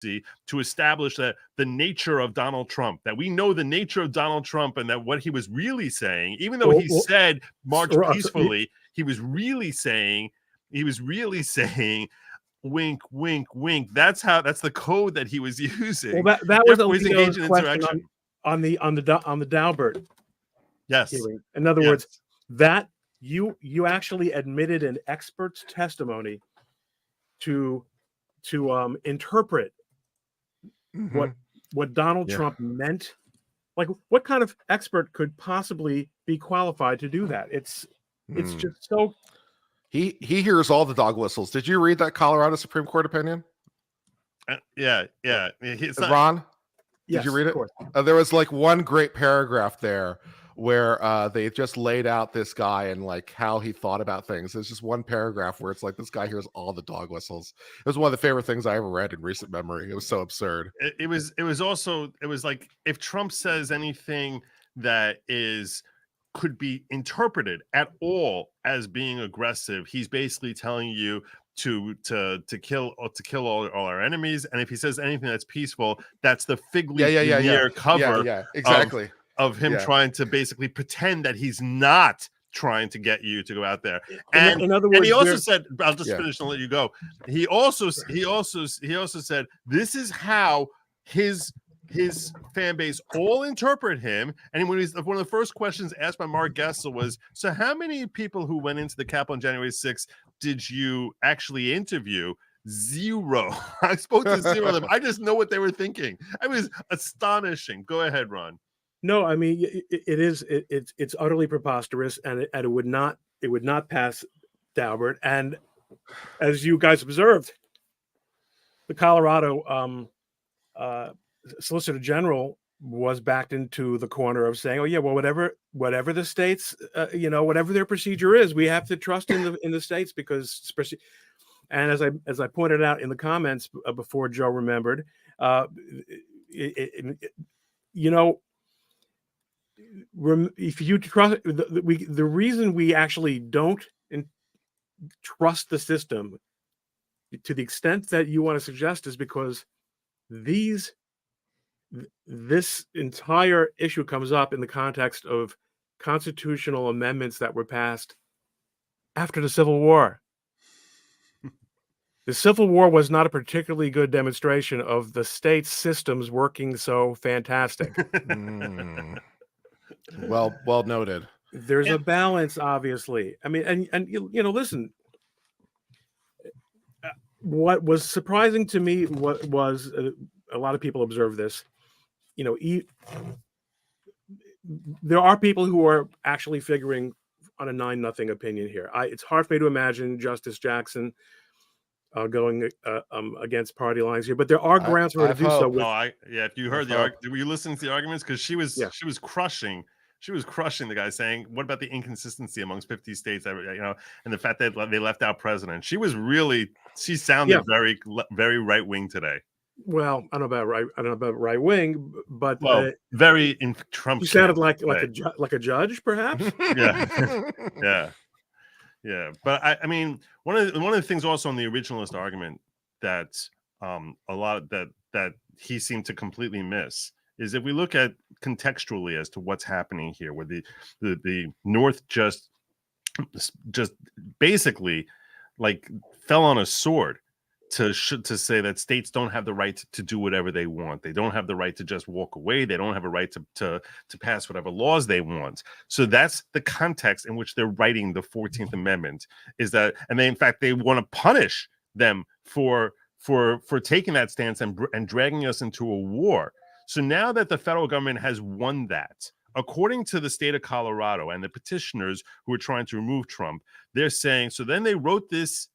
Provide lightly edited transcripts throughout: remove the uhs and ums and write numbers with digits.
to establish that the nature of Donald Trump, that we know the nature of Donald Trump and that what he was really saying, even though he said march peacefully, he was really saying wink, wink, wink. That's the code that he was using. Well, that was Alito's question on the Daubert hearing. In other words, that you actually admitted an expert's testimony to interpret what Donald Trump meant. Like, what kind of expert could possibly be qualified to do that? It's just so. He hears all the dog whistles. Did you read that Colorado Supreme Court opinion? Yeah. Ron, did you read it? There was like one great paragraph there where they just laid out this guy and like how he thought about things. There's just one paragraph where it's like this guy hears all the dog whistles. It was one of the favorite things I ever read in recent memory. It was so absurd. It was like, if Trump says anything that could be interpreted at all as being aggressive, he's basically telling you to kill all our enemies. And if he says anything that's peaceful, that's the fig leaf cover exactly of him trying to basically pretend that he's not trying to get you to go out there. And in other words, and he also said, I'll just finish and let you go. He also said this is how his fan base all interpret him. And when one of the first questions asked by Mark Gessel was, so how many people who went into the Capitol on January 6th did you actually interview? 0. I spoke to 0 of them. I just know what they were thinking. It was astonishing. Go ahead, Ron. No, I mean, it's utterly preposterous, and it would not pass Daubert. And as you guys observed, the Colorado Solicitor General was backed into the corner of saying, "Oh yeah, well, whatever the states, whatever their procedure is, we have to trust in the states because." And as I pointed out in the comments before Joe remembered, if you trust the reason we actually don't trust the system to the extent that you want to suggest is because this entire issue comes up in the context of constitutional amendments that were passed after the Civil War. The Civil War was not a particularly good demonstration of the state systems working so fantastic. Well noted. There's a balance, obviously. I mean, and listen. What was surprising to me was a lot of people observe this. There are people who are actually figuring on a 9-0 opinion here. It's hard for me to imagine Justice Jackson going against party lines here, but there are grounds for her to do so. If you heard were you listening to the arguments? Because she was crushing. She was crushing the guy, saying, "What about the inconsistency amongst 50 states? And the fact that they left out president." She sounded very, very right wing today. Well, I don't know about right wing, but very in Trump. You sounded like a judge, perhaps. Yeah. But I mean, one of the things also in the originalist argument that a lot of that he seemed to completely miss is if we look at contextually as to what's happening here, where the North just basically like fell on a sword to say that states don't have the right to do whatever they want. They don't have the right to just walk away. They don't have a right to pass whatever laws they want. So that's the context in which they're writing the 14th Amendment, is that, and they, in fact, they want to punish them for taking that stance and dragging us into a war. So now that the federal government has won that, according to the state of Colorado and the petitioners who are trying to remove Trump, they're saying, so then they wrote this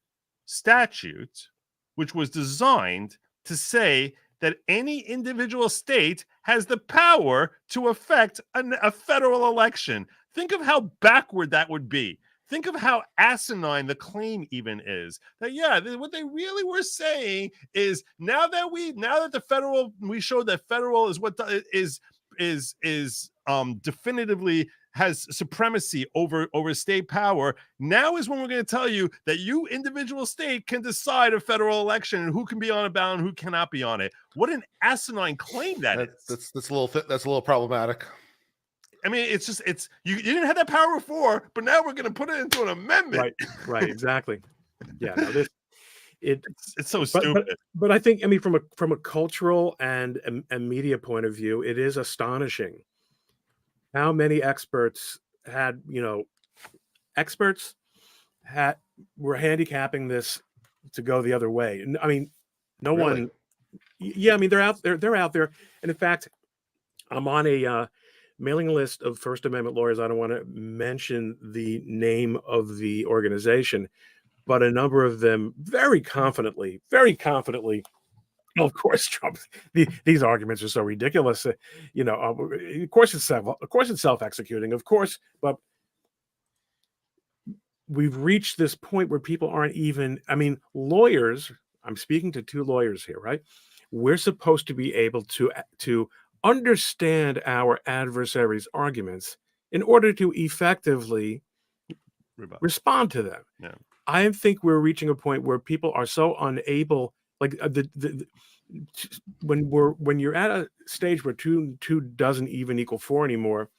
statute, which was designed to say that any individual state has the power to affect a federal election. Think of how backward that would be. Think of how asinine the claim even is. That what they really were saying is now that we showed that federal is what is definitively has supremacy over state power. Now is when we're going to tell you that you individual state can decide a federal election and who can be on a ballot and who cannot be on it. What an asinine claim that is. That's a little problematic. I mean, it's you didn't have that power before, but now we're going to put it into an amendment. Right, exactly. Yeah, no, it's so stupid. But I think, I mean, from a cultural and media point of view, it is astonishing how many experts were handicapping this to go the other way. I mean, no Really? one. Yeah, I mean, they're out there, and in fact, I'm on a mailing list of First Amendment lawyers. I don't want to mention the name of the organization, but a number of them very confidently, of course, Trump. These arguments are so ridiculous. Of course it's self-executing, of course, but we've reached this point where people aren't even. I mean, lawyers. I'm speaking to two lawyers here, right? We're supposed to be able to understand our adversaries' arguments in order to effectively respond to them. Yeah. I think we're reaching a point where people are so unable, like when you're at a stage where two doesn't even equal four anymore.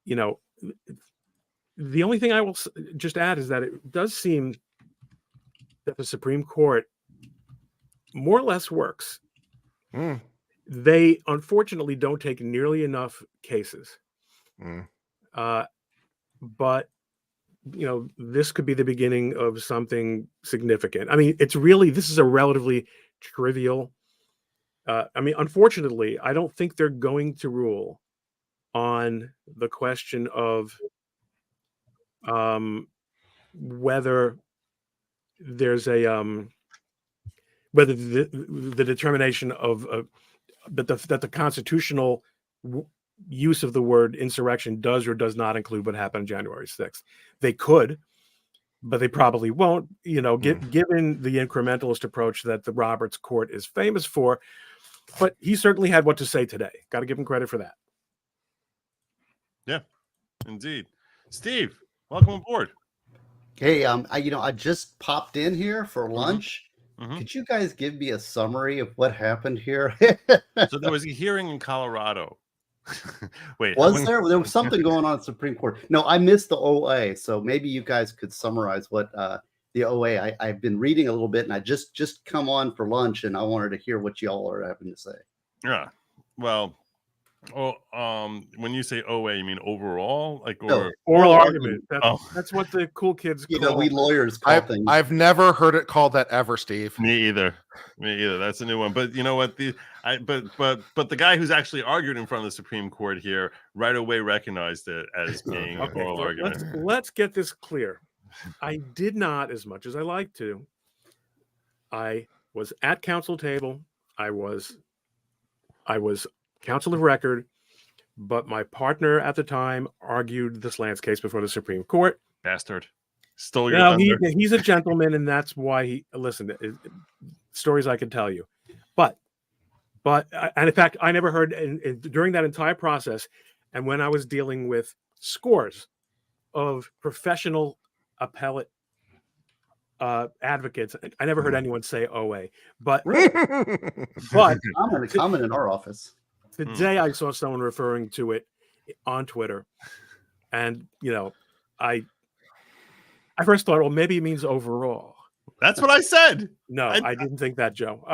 The only thing I will just add is that it does seem that the Supreme Court more or less works. They unfortunately don't take nearly enough cases. But this could be the beginning of something significant. I mean, this is a relatively trivial. I mean, unfortunately, I don't think they're going to rule on the question of whether there's whether the determination of that the constitutional use of the word insurrection does or does not include what happened on January 6th. They could, but they probably won't, given the incrementalist approach that the Roberts Court is famous for. But he certainly had what to say today. Got to give him credit for that. Yeah, indeed. Steve, welcome aboard. Hey, I just popped in here for lunch. Mm-hmm. Could you guys give me a summary of what happened here? So there was a hearing in Colorado. Wait, there was something going on at Supreme Court? No, I missed the OA, so maybe you guys could summarize what the OA. I've been reading a little bit, and I just come on for lunch, and I wanted to hear what y'all are having to say. Yeah, well, when you say OA, you mean overall, like, or No, oral argument? That's what the cool kids call. We lawyers call things. I've never heard it called that ever, Steve. Me either. That's a new one. But you know what? But the guy who's actually argued in front of the Supreme Court here right away recognized it as being an oral argument. Let's get this clear. I did not, as much as I like to. I was at counsel table. I was counsel of record, but my partner at the time argued the Slants case before the Supreme Court. Bastard. Stole your thunder. He's a gentleman, and that's why he listened. Stories I could tell you. But and in fact, I never heard during that entire process, and when I was dealing with scores of professional appellate advocates, I never heard anyone say OA. But common in our office. Today I saw someone referring to it on Twitter, and I first thought, well, maybe it means overall. That's what I said. No, I didn't think that, Joe.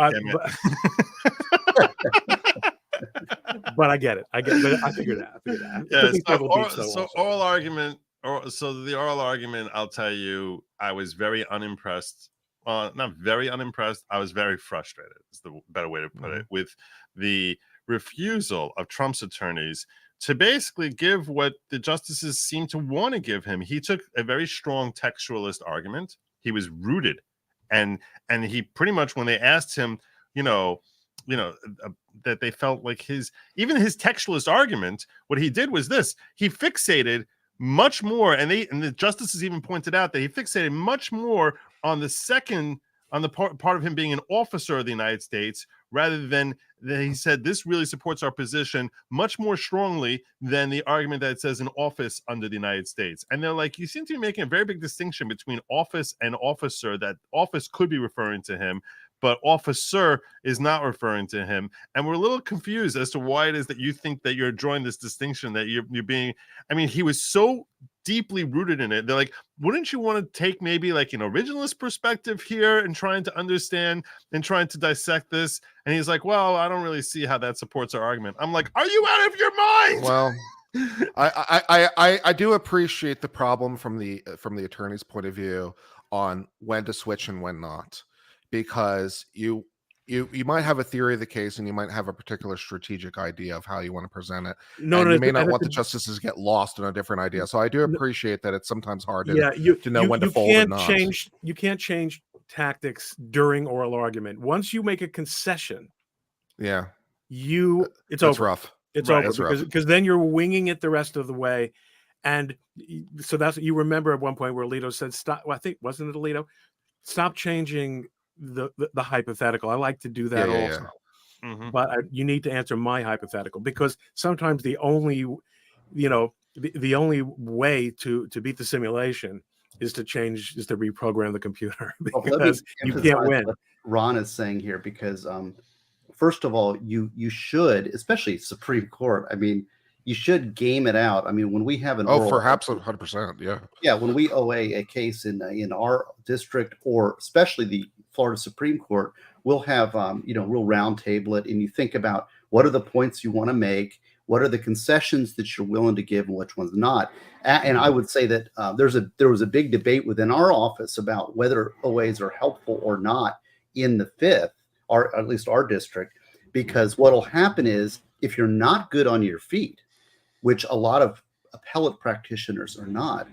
But I get it. I figured that. Yeah. So oral argument. So the oral argument, I'll tell you, I was very unimpressed. Not very unimpressed. I was very frustrated. Is the better way to put it, with the refusal of Trump's attorneys to basically give what the justices seem to want to give him. He took a very strong textualist argument. He was rooted, and he pretty much, when they asked him, that they felt like his textualist argument, what he did was this: he fixated much more, and the justices even pointed out that he fixated much more on the second on the part of him being an officer of the United States, rather than he said this really supports our position much more strongly than the argument that it says an office under the United States. And they're like, you seem to be making a very big distinction between office and officer, that office could be referring to him, but officer is not referring to him. And we're a little confused as to why it is that you think that you're drawing this distinction, that you're being, I mean, he was so deeply rooted in it. They're like, wouldn't you want to take maybe like an originalist perspective here and trying to understand and trying to dissect this? And he's like, well, I don't really see how that supports our argument. I'm like, are you out of your mind? Well, I do appreciate the problem from the attorney's point of view on when to switch and when not, because you might have a theory of the case and you might have a particular strategic idea of how you want to present it. No, and no, you may not want the justices to get lost in a different idea. So I do appreciate that it's sometimes hard to know when to fold and not. You can't change tactics during oral argument. Once you make a concession, it's over. Rough. It's over because then you're winging it the rest of the way. And so that's, you remember at one point where Alito said, stop. Well, I think, wasn't it Alito? Stop changing the hypothetical. I like to do that also. Yeah. Mm-hmm. But you need to answer my hypothetical, because sometimes the only way to beat the simulation is to reprogram the computer, because you can't win. What Ron is saying here, because first of all, you should, especially Supreme Court, I mean, you should game it out. I mean, when we have an perhaps 100%, yeah, when we OA a case in our district, or especially the Florida Supreme Court, we'll have we'll round table it, and you think about what are the points you want to make, what are the concessions that you're willing to give, and which ones not. And I would say that there was a big debate within our office about whether OAs are helpful or not in the Fifth, or at least our district, because what'll happen is, if you're not good on your feet, which a lot of appellate practitioners are not,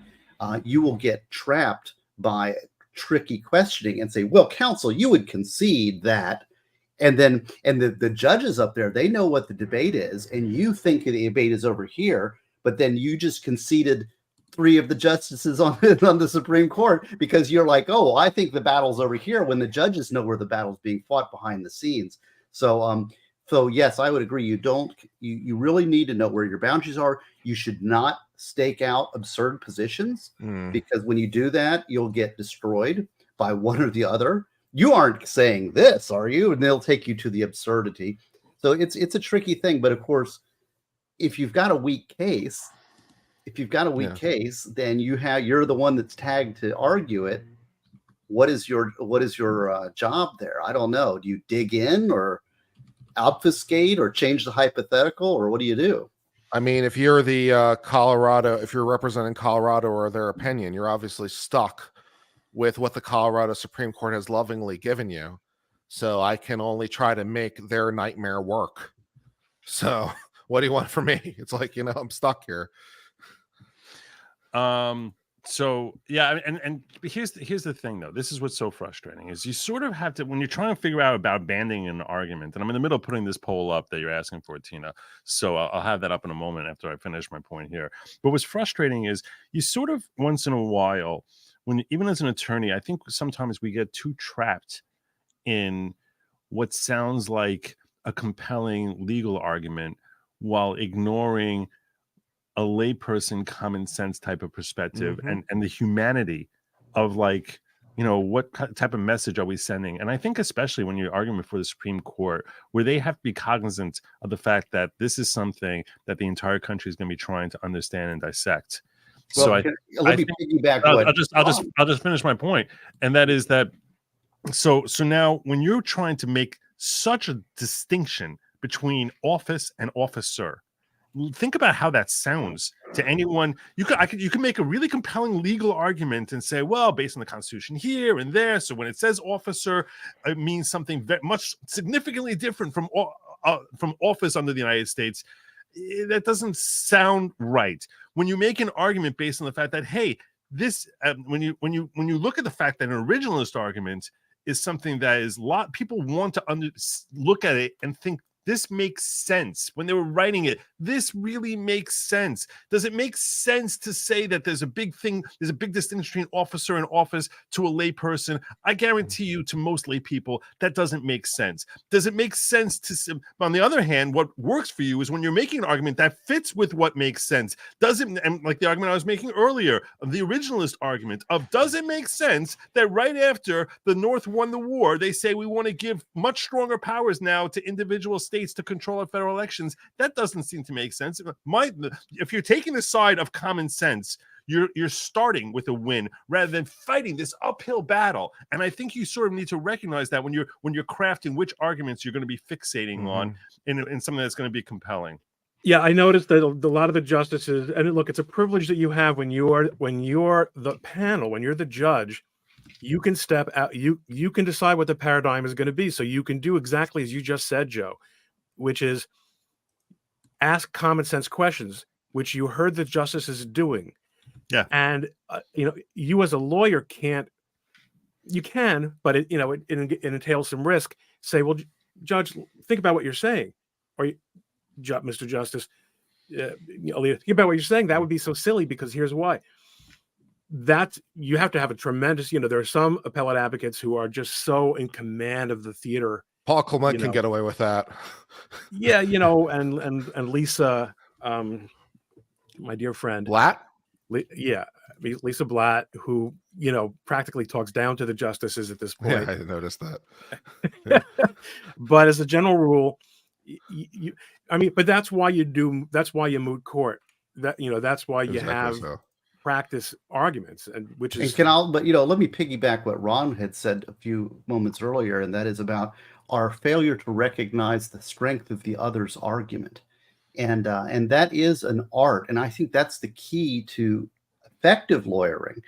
you will get trapped by tricky questioning and say, well, counsel, you would concede that. And the judges up there, they know what the debate is, and you think the debate is over here, but then you just conceded 3 of the justices on the Supreme Court, because you're like, oh, I think the battle's over here, when the judges know where the battle's being fought behind the scenes. So yes, I would agree. You really need to know where your boundaries are. You should not stake out absurd positions, because when you do that, you'll get destroyed by one or the other. You aren't saying this, are you? And they'll take you to the absurdity. So it's a tricky thing. But of course, if you've got a weak case, then you're the one that's tagged to argue it. What is your job there? I don't know. Do you dig in, or obfuscate, or change the hypothetical, or what do you do? I mean, if you're the Colorado, if you're representing Colorado or their opinion, you're obviously stuck with what the Colorado Supreme Court has lovingly given you. So I can only try to make their nightmare work. So what do you want from me? It's like, I'm stuck here. So yeah, and here's the thing though. This is what's so frustrating, is you sort of have to, when you're trying to figure out about abandoning an argument, and I'm in the middle of putting this poll up that you're asking for, Tina. So I'll have that up in a moment after I finish my point here. But what's frustrating is you sort of, once in a while, even as an attorney, I think sometimes we get too trapped in what sounds like a compelling legal argument while ignoring a layperson common sense type of perspective, and the humanity of, like, what type of message are we sending? And I think especially when you're arguing before the Supreme Court, where they have to be cognizant of the fact that this is something that the entire country is going to be trying to understand and dissect. Well, So let me piggyback. I'll just finish my point, and that is that so now when you're trying to make such a distinction between office and officer, think about how that sounds to anyone. You can make a really compelling legal argument and say, well, based on the Constitution here and there, so when it says officer, it means something much significantly different from office under the United States. That doesn't sound right. When you make an argument based on the fact that, hey, this when you look at the fact that an originalist argument is something that is people want to look at it and think this makes sense. When they were writing it, this really makes sense. Does it make sense to say that there's a big distinction between officer and office to a lay person? I guarantee you, to most lay people, that doesn't make sense. Does it make sense to, on the other hand, what works for you is when you're making an argument that fits with what makes sense. Does it, and like the argument I was making earlier, the originalist argument of, does it make sense that right after the North won the war, they say we want to give much stronger powers now to individual states to control our federal elections? That doesn't seem to make sense. If you're taking the side of common sense, you're starting with a win rather than fighting this uphill battle. And I think you sort of need to recognize that when you're crafting which arguments you're going to be fixating on in something that's going to be compelling. Yeah, I noticed that a lot of the justices, and look, it's a privilege that you have when you're the panel, when you're the judge, you can step out, you can decide what the paradigm is going to be. So you can do exactly as you just said, Joe, which is ask common sense questions, which you heard the justices doing. Yeah. And you as a lawyer can't, you can, but it entails some risk. Say, well, Judge, think about what you're saying, or Mr. Justice, think about what you're saying. That would be so silly because here's why. You have to have a tremendous, there are some appellate advocates who are just so in command of the theater. Paul Clement can get away with that. Yeah, and Lisa, my dear friend Blatt. Lisa Blatt, who practically talks down to the justices at this point. Yeah, I noticed that. Yeah. But as a general rule, but that's why you moot court. That's why you have practice arguments, and which is. Let me piggyback what Ron had said a few moments earlier, and that is about our failure to recognize the strength of the other's argument. And that is an art. And I think that's the key to effective lawyering.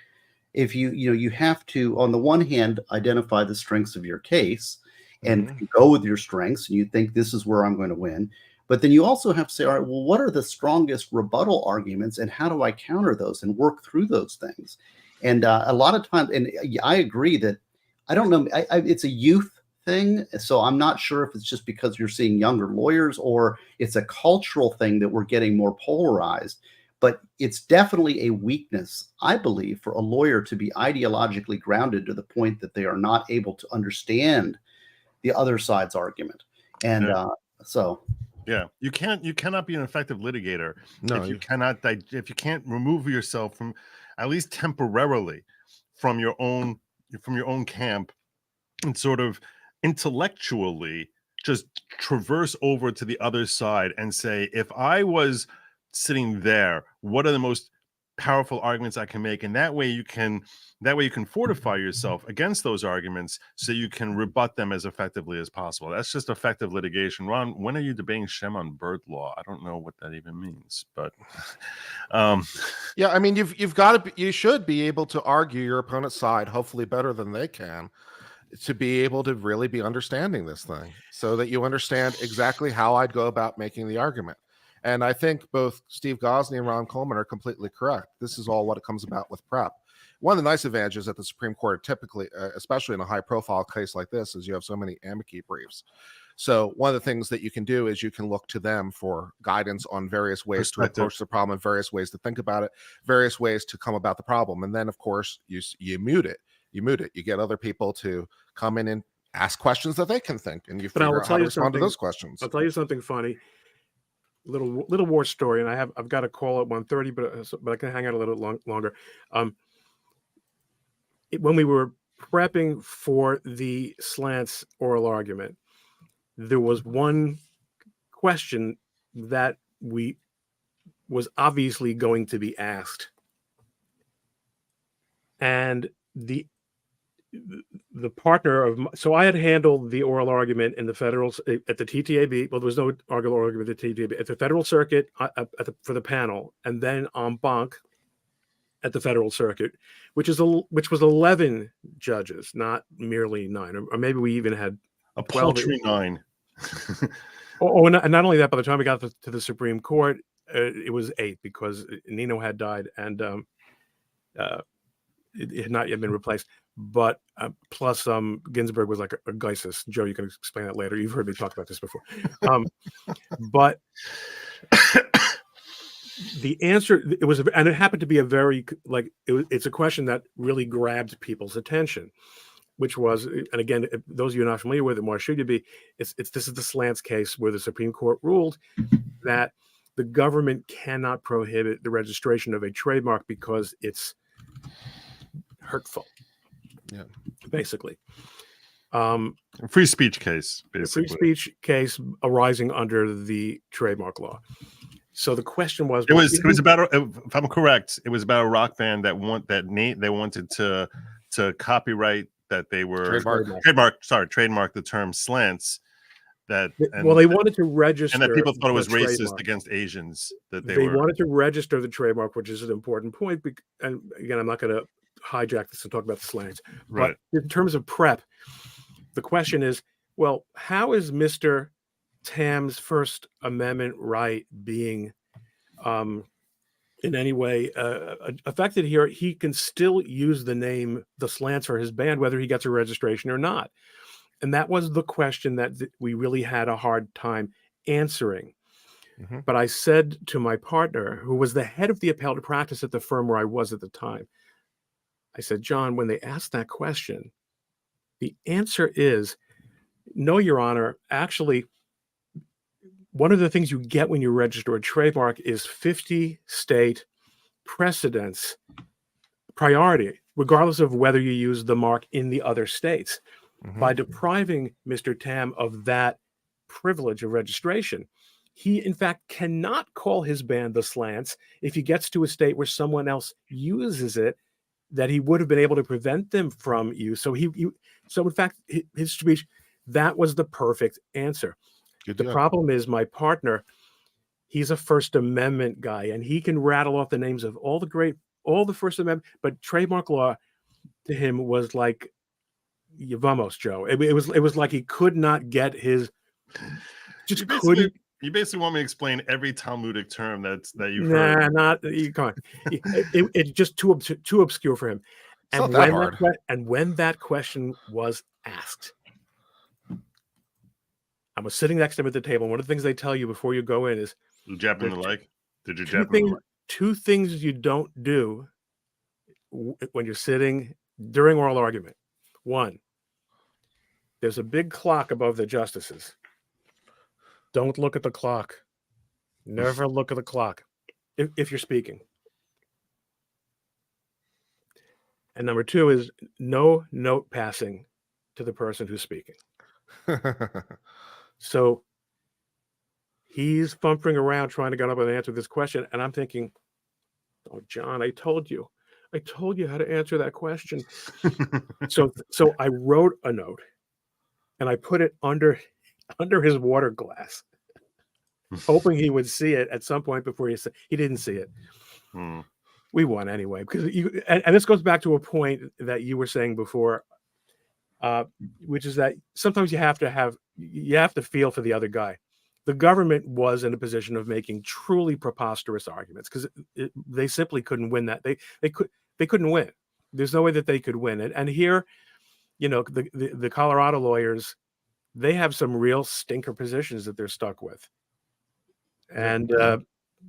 If you have to, on the one hand, identify the strengths of your case and go with your strengths, and you think this is where I'm going to win. But then you also have to say, all right, well, what are the strongest rebuttal arguments and how do I counter those and work through those things? And a lot of times, and I agree that, I don't know, it's a youth thing. So I'm not sure if it's just because you're seeing younger lawyers or it's a cultural thing that we're getting more polarized, but it's definitely a weakness, I believe, for a lawyer to be ideologically grounded to the point that they are not able to understand the other side's argument. And yeah, you cannot be an effective litigator if you can't remove yourself from, at least temporarily, from your own camp and sort of intellectually just traverse over to the other side and say, if I was sitting there, what are the most powerful arguments I can make? And that way you can fortify yourself against those arguments so you can rebut them as effectively as possible. That's just effective litigation. Ron, when are you debating Shem on bird law? I don't know what that even means, but yeah, I mean, you should be able to argue your opponent's side, hopefully better than they can, to be able to really be understanding this thing so that you understand exactly how I'd go about making the argument. And I think both Steve Gosney and Ron Coleman are completely correct. This is all what it comes about with prep. One of the nice advantages at the Supreme Court, typically, especially in a high-profile case like this, is you have so many amici briefs. So one of the things that you can do is you can look to them for guidance on various ways to approach the problem, various ways to think about it, various ways to come about the problem. And then, of course, you mute it. You get other people to come in and ask questions that they can think, and you figure out how to respond to those questions. I'll tell you something funny. Little war story, and I've got a call at 1:30, but I can hang out a little longer. When we were prepping for the Slants oral argument, there was one question that was obviously going to be asked, and the partner of so I had handled the oral argument in the federal at the TTAB. Well, there was no oral argument at the TTAB at the federal circuit for the panel, and then en banc at the federal circuit, which was 11 judges, not merely 9, or maybe we even had a paltry 9. And not only that, by the time we got to the Supreme Court, it was 8 because Nino had died, and it had not yet been replaced. But plus, Ginsburg was like a Geisis. Joe, you can explain that later. You've heard me talk about this before. But the answer, it was, and it happened to be a very, like, it's a question that really grabbed people's attention, which was, and again, those of you not familiar with it, more should you be, this is the Slants case where the Supreme Court ruled that the government cannot prohibit the registration of a trademark because it's hurtful. Yeah. Basically. Free speech case, basically. Free speech case arising under the trademark law. So the question was, it was about, if I'm correct, it was about a rock band that they wanted to copyright that they were trademark the term Slants. They wanted to register, and that people thought it was racist trademark against Asians. That they wanted to register the trademark, which is an important point. And again, I'm not going to hijack this and talk about the Slants, right? But in terms of prep, the question is, well, how is Mr. Tam's First Amendment right being in any way affected here? He can still use the name the Slants for his band, whether he gets a registration or not. And that was the question that we really had a hard time answering. Mm-hmm. But I said to my partner, who was the head of the appellate practice at the firm where I was at the time, I said, John, when they asked that question, the answer is no, Your Honor. Actually, one of the things you get when you register a trademark is 50 state precedents priority, regardless of whether you use the mark in the other states. Mm-hmm. By depriving Mr. Tam of that privilege of registration, he, in fact, cannot call his band the Slants if he gets to a state where someone else uses it that he would have been able to prevent them from use. So so in fact, his speech, that was the perfect answer. The problem is my partner, he's a First Amendment guy, and he can rattle off the names of all the First Amendment, but trademark law to him was like, vamos, Joe. It was like he could not get his. You basically want me to explain every Talmudic term that you've heard. Not you can't. It's just too obscure for him. It's not that hard. When that question was asked, I was sitting next to him at the table. One of the things they tell you before you go in is, jab him in the leg. Did you jab him in the leg? Two things you don't do when you're sitting during oral argument. One, there's a big clock above the justices. Don't look at the clock. Never look at the clock if you're speaking. And number two is no note passing to the person who's speaking. So he's fumbling around trying to get up and answer this question. And I'm thinking, oh, John, I told you how to answer that question. So I wrote a note and I put it under his water glass, hoping he would see it at some point before he didn't see it. We won anyway, because and this goes back to a point that you were saying before, which is that sometimes you have to feel for the other guy. The government was in a position of making truly preposterous arguments because they simply couldn't win that. They couldn't win. There's no way that they could win it. And here, the Colorado lawyers, they have some real stinker positions that they're stuck with. And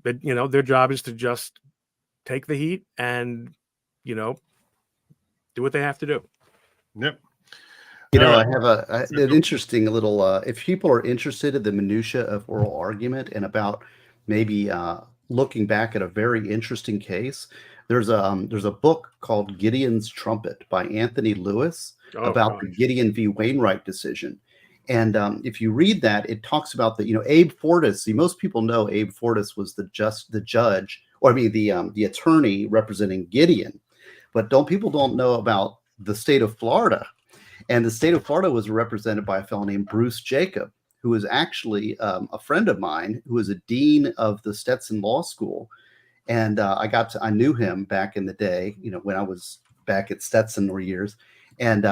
but their job is to just take the heat and do what they have to do. Yep. I have an interesting little if people are interested in the minutia of oral argument and about maybe looking back at a very interesting case, there's a book called Gideon's Trumpet by Anthony Lewis about the Gideon v. Wainwright decision. And if you read that, it talks about Abe Fortas. See, most people know Abe Fortas was the judge, or the attorney representing Gideon, but people don't know about the state of Florida. And the state of Florida was represented by a fellow named Bruce Jacob, who is actually a friend of mine, who was a dean of the Stetson Law School. And I knew him back in the day, when I was back at Stetson for years. And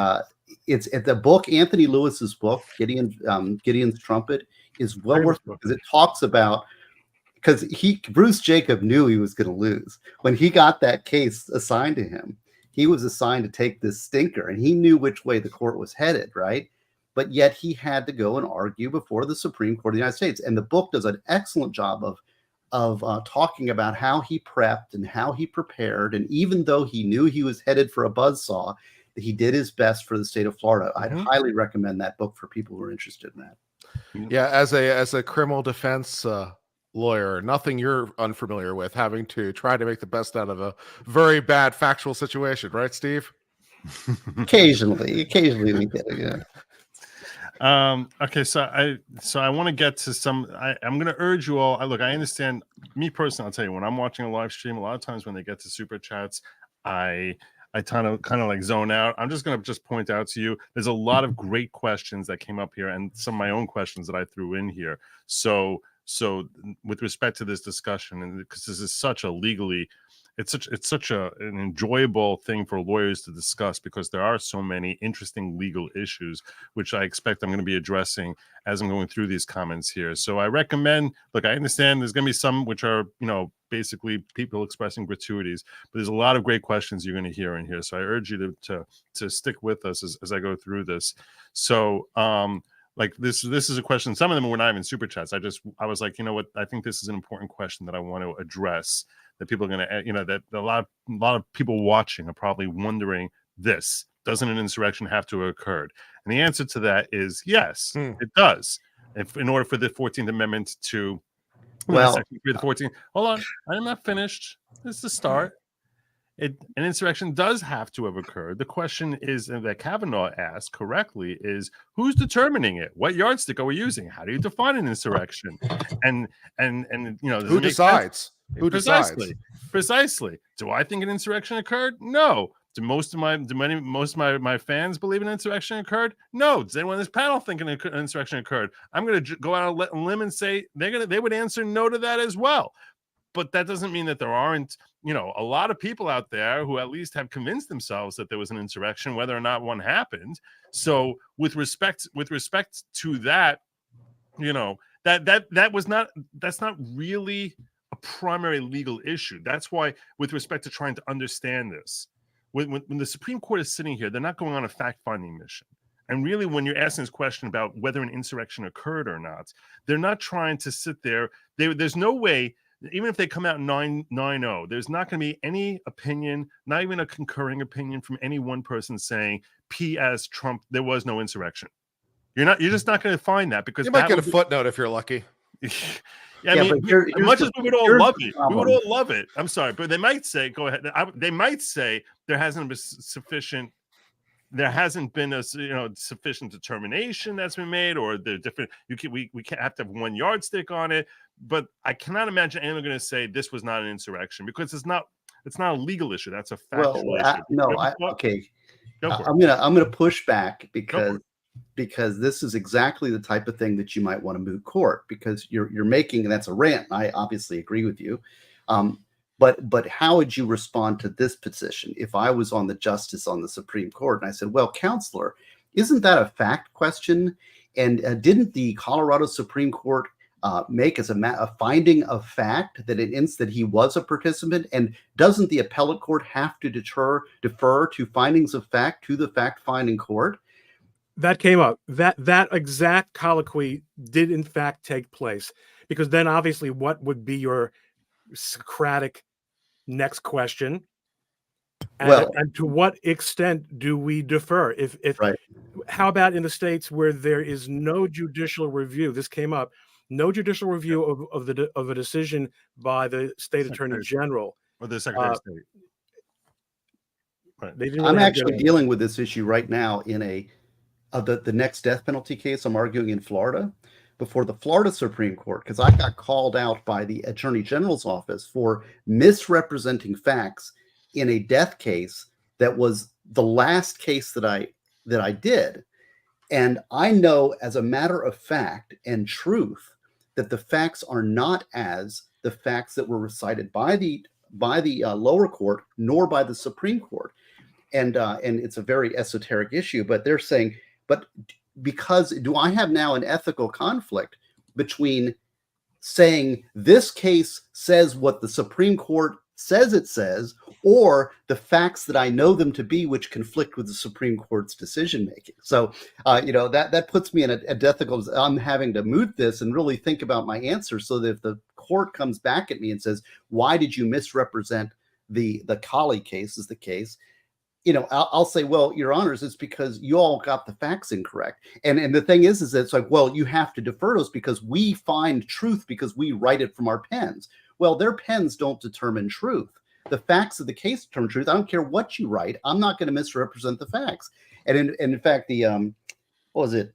it's at the book, Anthony Lewis's book, Gideon's Trumpet, is well worth it because it talks about, because Bruce Jacob knew he was going to lose when he got that case assigned to him. he was assigned to take this stinker, and he knew which way the court was headed, right? But yet he had to go and argue before the Supreme Court of the United States. And the book does an excellent job of talking about how he prepped and how he prepared. And even though he knew he was headed for a buzzsaw, he did his best for the state of Florida. I'd highly recommend that book for people who are interested in that. Yeah, as a criminal defense lawyer, nothing you're unfamiliar with, having to try to make the best out of a very bad factual situation, right, Steve? Occasionally we get it. Yeah. Okay, so I want to get to I'm going to urge you all. I understand, me personally, I'll tell you, when I'm watching a live stream, a lot of times when they get to super chats, I kind of like zone out. I'm just going to point out to you, there's a lot of great questions that came up here, and some of my own questions that I threw in here. So with respect to this discussion, and because this is such a legally, it's such an enjoyable thing for lawyers to discuss, because there are so many interesting legal issues, which I expect I'm going to be addressing as I'm going through these comments here. So I recommend, look, I understand there's going to be some which are, basically people expressing gratuities, but there's a lot of great questions you're going to hear in here. So I urge you to stick with us as I go through this. So, like this is a question. Some of them were not even super chats. I was like, you know what? I think this is an important question that I want to address, that people are going to, that a lot of people watching are probably wondering this: doesn't an insurrection have to have occurred? And the answer to that is yes, it does. In order for the 14th Amendment to, the 14th. Hold on, I'm not finished. This is the start. An insurrection does have to have occurred. The question is, that Kavanaugh asked correctly, is who's determining it? What yardstick are we using? How do you define an insurrection? And who decides? Who decides? Precisely. Do I think an insurrection occurred? No. Do most of my fans believe an insurrection occurred? No. Does anyone on this panel think an insurrection occurred? I'm going to go out on a limb and say they would answer no to that as well. But that doesn't mean that there aren't, a lot of people out there who at least have convinced themselves that there was an insurrection, whether or not one happened. So with respect to that, that's not really a primary legal issue. That's why, with respect to trying to understand this, when the Supreme Court is sitting here, they're not going on a fact-finding mission. And really, when you're asking this question about whether an insurrection occurred or not, they're not trying to sit there. There's no way. Even if they come out 9-0, there's not going to be any opinion, not even a concurring opinion from any one person saying, P.S. Trump, there was no insurrection. You're just not going to find that, because you might get a footnote if you're lucky. As much as we would all love it, I'm sorry, but they might say, go ahead. They might say there hasn't been sufficient. There hasn't been a sufficient determination that's been made, or the different. We can't have to have one yardstick on it. But I cannot imagine anyone going to say this was not an insurrection, because it's not a legal issue. That's a factual issue. Okay. I'm gonna push back, because this is exactly the type of thing that you might want to moot court, because you're making, and that's a rant. I obviously agree with you. But how would you respond to this position if I was on the justice on the Supreme Court and I said, well, counselor, isn't that a fact question? And didn't the Colorado Supreme Court make as a finding of fact that he was a participant? And doesn't the appellate court have to defer to findings of fact to the fact-finding court? That came up. That exact colloquy did in fact take place, because then obviously what would be your Socratic next question? And to what extent do we defer? If right. How about in the states where there is no judicial review? This came up. No judicial review of a decision by the state attorney general or the secretary of state. Right. I'm actually dealing with this issue right now in the next death penalty case I'm arguing in Florida before the Florida Supreme Court, because I got called out by the Attorney General's office for misrepresenting facts in a death case that was the last case that I did. And I know as a matter of fact and truth that the facts are not as the facts that were recited by the lower court nor by the Supreme Court. And it's a very esoteric issue, but they're saying, but because do I have now an ethical conflict between saying this case says what the Supreme Court says it says, or the facts that I know them to be, which conflict with the Supreme Court's decision making. So, that puts me in a ethical. I'm having to moot this and really think about my answer, so that if the court comes back at me and says, "Why did you misrepresent the Colley case?" is the case. I'll say, well, Your Honors, it's because you all got the facts incorrect. And the thing is that it's like, well, you have to defer those because we find truth because we write it from our pens. Well, their pens don't determine truth. The facts of the case determine truth. I don't care what you write. I'm not going to misrepresent the facts. And in fact, the what was it?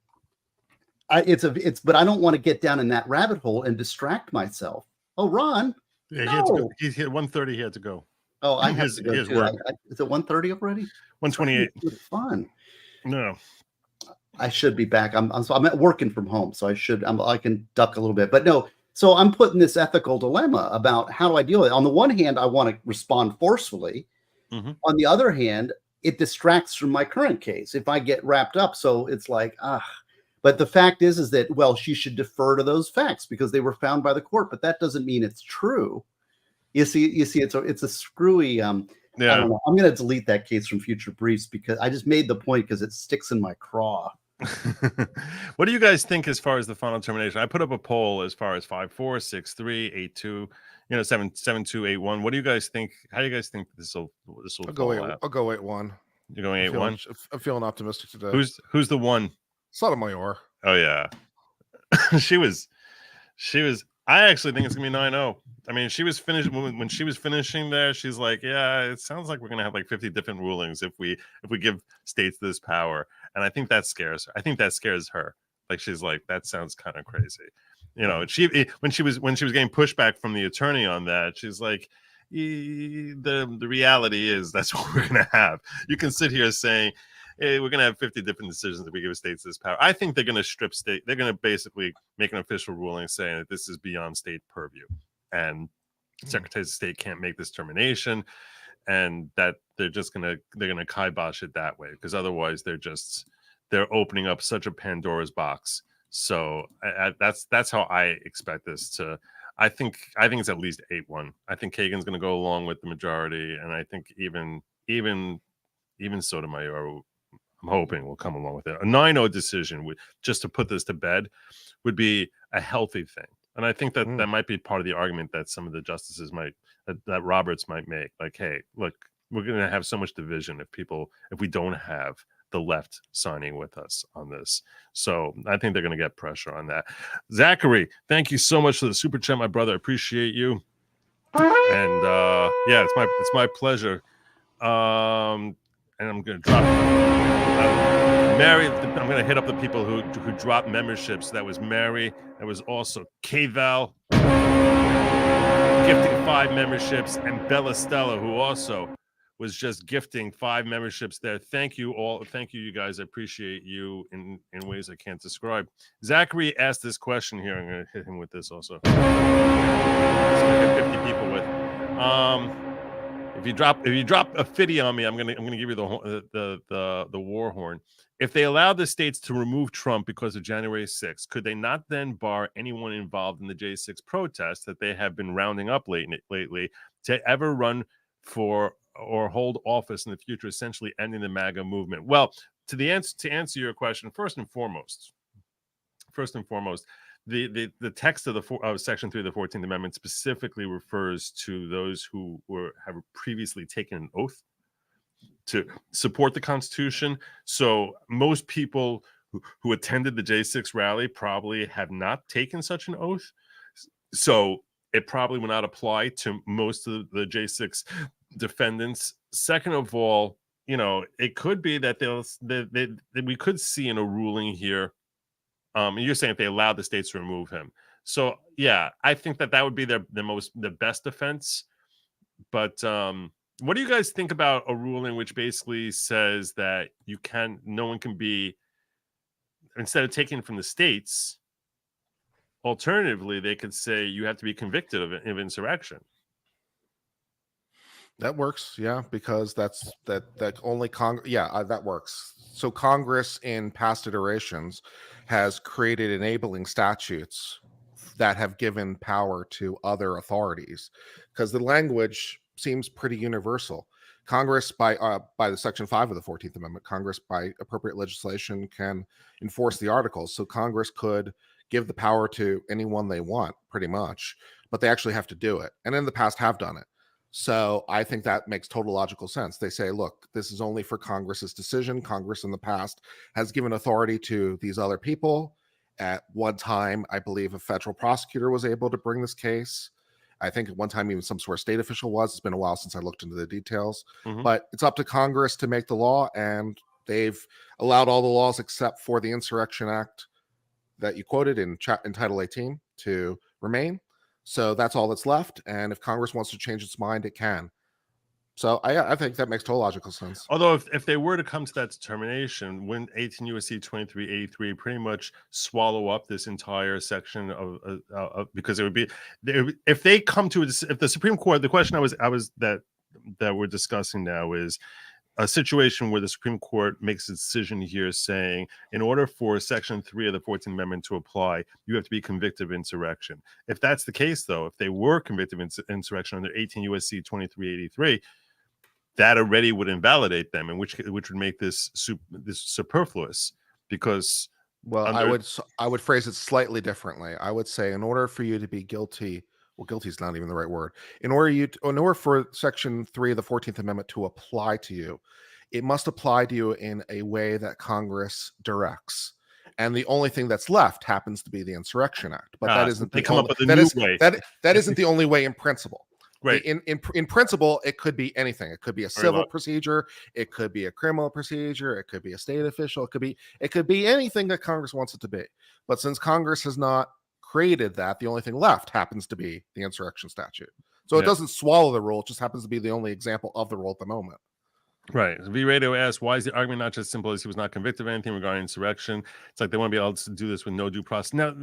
But I don't want to get down in that rabbit hole and distract myself. Oh, Ron. Yeah, No. He's hit 1:30. He had to go. Oh, I have to go his too. work. Is it 1:30 already? 1:28. It's fun. No. I should be back. I'm working from home, so I can duck a little bit. But no, so I'm put in this ethical dilemma about how do I deal with it. On the one hand, I want to respond forcefully. Mm-hmm. On the other hand, it distracts from my current case if I get wrapped up. So it's like, But the fact is that, well, she should defer to those facts because they were found by the court. But that doesn't mean it's true. You see, it's a screwy. I don't know. I'm going to delete that case from future briefs because I just made the point because it sticks in my craw. What do you guys think as far as the final termination? I put up a poll as far as 5-4, 6-3, 8-2, 7-2, 8-1. What do you guys think? How do you guys think this will? I'll go 8-1. You're going 8-1. I'm feeling optimistic today. Who's the one? Sotomayor. Oh yeah, she was. I actually think it's gonna be 9-0. I mean, she was finished when she was finishing there. She's like, yeah, it sounds like we're gonna have like 50 different rulings if we give states this power, and I think that scares her. I think that scares her. Like she's like, that sounds kind of crazy, When she was getting pushback from the attorney on that, she's like, the reality is that's what we're gonna have. You can sit here saying, hey, we're going to have 50 different decisions if we give states this power. I think they're going to strip state. They're going to basically make an official ruling saying that this is beyond state purview, and secretaries of state can't make this termination, and that they're going to kibosh it that way because otherwise they're opening up such a Pandora's box. So that's how I expect this to. I think it's at least 8-1. I think Kagan's going to go along with the majority, and I think even Sotomayor, I'm hoping will come along with it. A 9-0 decision just to put this to bed would be a healthy thing. And I think that might be part of the argument that some of the justices that Roberts might make. Like, hey, look, we're going to have so much division if we don't have the left signing with us on this. So I think they're going to get pressure on that. Zachary, thank you so much for the super chat, my brother. I appreciate you. And yeah, it's my pleasure. And I'm going to drop Mary. I'm going to hit up the people who dropped memberships. That was Mary. That was also K-Val gifting 5 memberships, and Bella Stella, who also was just gifting 5 memberships there. Thank you all. Thank you guys. I appreciate you in ways I can't describe. Zachary asked this question here. I'm going to hit him with this also. So I got 50 people with. If you drop a 50 on me, I'm gonna give you the war horn. If they allow the states to remove Trump because of January 6th, could they not then bar anyone involved in the J6 protests that they have been rounding up lately to ever run for or hold office in the future, essentially ending the MAGA movement? Well, to answer your question, first and foremost, the text of Section 3 of the 14th Amendment specifically refers to those who have previously taken an oath to support the Constitution. So most people who attended the J6 rally probably have not taken such an oath. So it probably will not apply to most of the J6 defendants. Second of all, it could be that we could see in a ruling here. You're saying if they allow the states to remove him. So yeah, I think that would be the best defense. But what do you guys think about a ruling which basically says that no one can be, instead of taking from the states, alternatively, they could say you have to be convicted of insurrection? That works, yeah, because that only Congress. Yeah, that works. So Congress in past iterations has created enabling statutes that have given power to other authorities, because the language seems pretty universal. Congress, by the Section 5 of the 14th Amendment, Congress, by appropriate legislation, can enforce the articles. So Congress could give the power to anyone they want, pretty much, but they actually have to do it. And in the past have done it. So I think that makes total logical sense. They say, look, this is only for Congress's decision. Congress in the past has given authority to these other people. At one time, I believe a federal prosecutor was able to bring this case. I think at one time even some sort of state official was. It's been a while since I looked into the details. But it's up to Congress to make the law, and they've allowed all the laws except for the Insurrection Act that you quoted in Title 18 to remain. So that's all that's left. And if Congress wants to change its mind, it can. So I think that makes total logical sense. Although if they were to come to that determination, when 18 U.S.C. 2383 pretty much swallow up this entire section of because it would be if they come to if the Supreme Court, the question that we're discussing now is a situation where the Supreme Court makes a decision here saying, in order for Section 3 of the 14th Amendment to apply, you have to be convicted of insurrection. If that's the case, though, if they were convicted of insurrection under 18 U.S.C. 2383, that already would invalidate them, and which would make this superfluous. Because, well, I would phrase it slightly differently. I would say, in order for you to be guilty, well, guilty is not even the right word. In order for Section 3 of the 14th Amendment to apply to you, it must apply to you in a way that Congress directs. And the only thing that's left happens to be the Insurrection Act. But that isn't they come up with a new way. That isn't the only way in principle. Right. In principle, it could be anything. It could be a civil procedure. It could be a criminal procedure. It could be a state official. It could be anything that Congress wants it to be. But since Congress has not created that, the only thing left happens to be the insurrection statute. So it doesn't swallow the rule. It just happens to be the only example of the rule at the moment. Right. V Radio asks, why is the argument not just simple as he was not convicted of anything regarding insurrection? It's like they want to be able to do this with no due process. Now,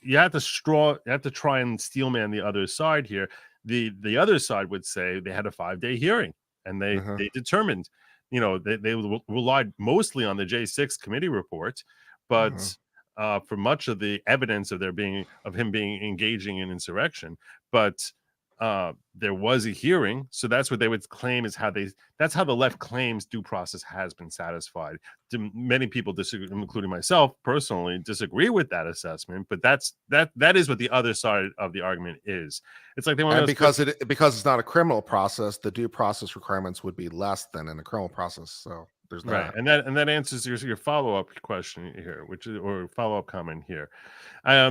you have to try and steelman the other side here. The other side would say they had a 5-day hearing, and they determined, they relied mostly on the J6 committee report, but for much of the evidence of him being engaging in insurrection, but there was a hearing, so that's what they would claim is that's how the left claims due process has been satisfied. Many people disagree, including myself personally, disagree with that assessment, but that is what the other side of the argument is. It's like they want because it's not a criminal process, the due process requirements would be less than in a criminal process. So there's that. Right, and that answers your follow-up question here, or follow-up comment here. I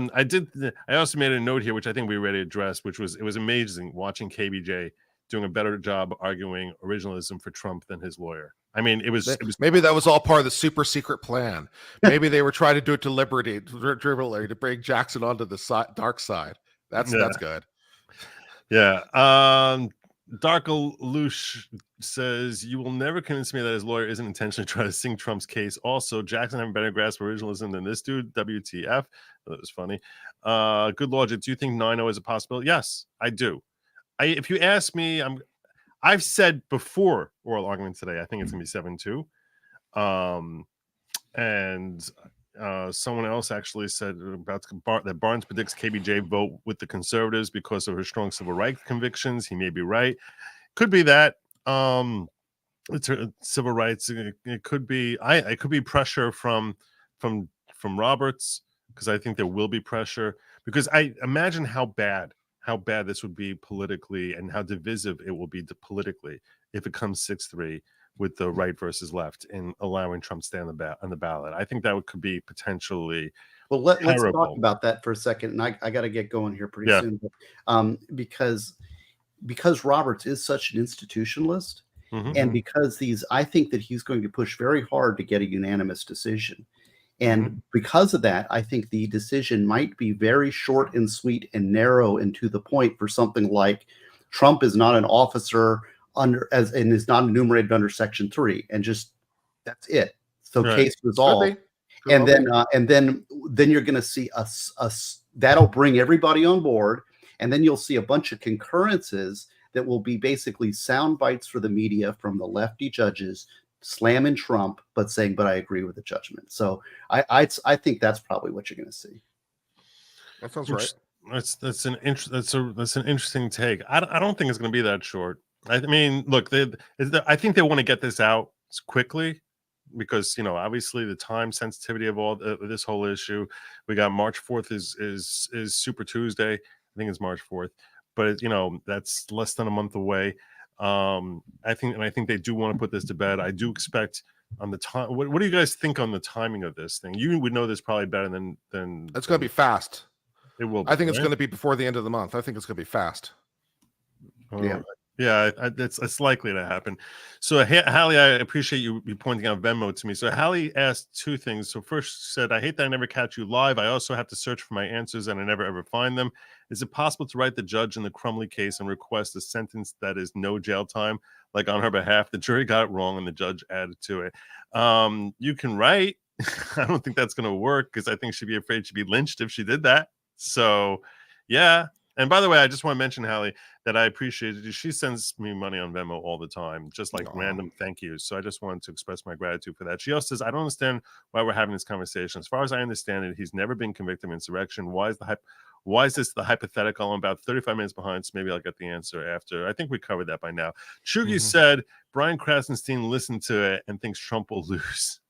also made a note here, which I think we already addressed, which was it was amazing watching KBJ doing a better job arguing originalism for Trump than his lawyer. I mean, it was maybe that was all part of the super secret plan. Maybe they were trying to do it deliberately to bring Jackson onto the dark side. That's good. Yeah. Dark Alush says, you will never convince me that his lawyer isn't intentionally trying to sing Trump's case. Also, Jackson having better grasp of originalism than this dude. WTF. That was funny. Good logic. Do you think 9-0 is a possibility? Yes, I do. If you ask me, I've said before oral argument today, I think it's going to be 7-2. And someone else actually said that Barnes predicts KBJ vote with the conservatives because of her strong civil rights convictions. He may be right. Could be that. It's civil rights. It could be. It could be pressure from Roberts, because I think there will be pressure, because I imagine how bad this would be politically and how divisive it will be politically if it comes 6-3. With the right versus left and allowing Trump to stay on the ballot. I think that could be potentially well. Let's talk about that for a second. And I got to get going here pretty soon. But, because Roberts is such an institutionalist, and because I think that he's going to push very hard to get a unanimous decision. And because of that, I think the decision might be very short and sweet and narrow and to the point for something like Trump is not an officer and is not enumerated under Section 3, and just that's it. So case resolved. And then you're going to see us that'll bring everybody on board, and then you'll see a bunch of concurrences that will be basically sound bites for the media from the lefty judges slamming Trump, but saying, "But I agree with the judgment." So I think that's probably what you're going to see. That sounds right. That's an interesting take. I don't think it's going to be that short. I mean, look, I think they want to get this out quickly because obviously the time sensitivity of all this whole issue. We got March 4th is Super Tuesday. I think it's March 4th, but that's less than a month away. I think they do want to put this to bed. I do expect on the time. What do you guys think on the timing of this thing? You would know this probably better than It's going to be fast. It will. I think it's going to be before the end of the month. I think it's going to be fast. Yeah, it's likely to happen. So Hallie, I appreciate you pointing out Venmo to me. So Hallie asked two things. So first said, I hate that I never catch you live. I also have to search for my answers and I never ever find them. Is it possible to write the judge in the Crumley case and request a sentence that is no jail time, like on her behalf? The jury got it wrong and the judge added to it. You can write. I don't think that's going to work because I think she'd be afraid she'd be lynched if she did that. So yeah. And by the way, I just want to mention, Hallie, that I appreciate it. She sends me money on Venmo all the time, just like random thank yous. So I just wanted to express my gratitude for that. She also says, I don't understand why we're having this conversation. As far as I understand it, he's never been convicted of insurrection. Why is this the hypothetical? I'm about 35 minutes behind, so maybe I'll get the answer after. I think we covered that by now. Chugi said Brian Krasenstein listened to it and thinks Trump will lose.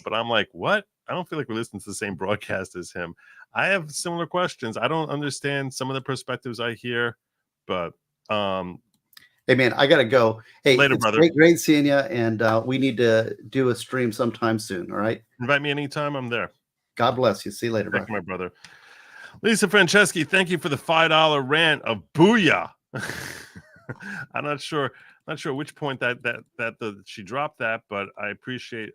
But I'm like, what? I don't feel like we're listening to the same broadcast as him. I have similar questions. I don't understand some of the perspectives I hear, but hey man, I gotta go. Hey, later, it's brother. Great seeing you, and we need to do a stream sometime soon. All right. Invite me anytime. I'm there. God bless you. See you later, thank you, my brother. Lisa Franceschi, thank you for the $5 rant of booyah. I'm not sure which point that she dropped that, but I appreciate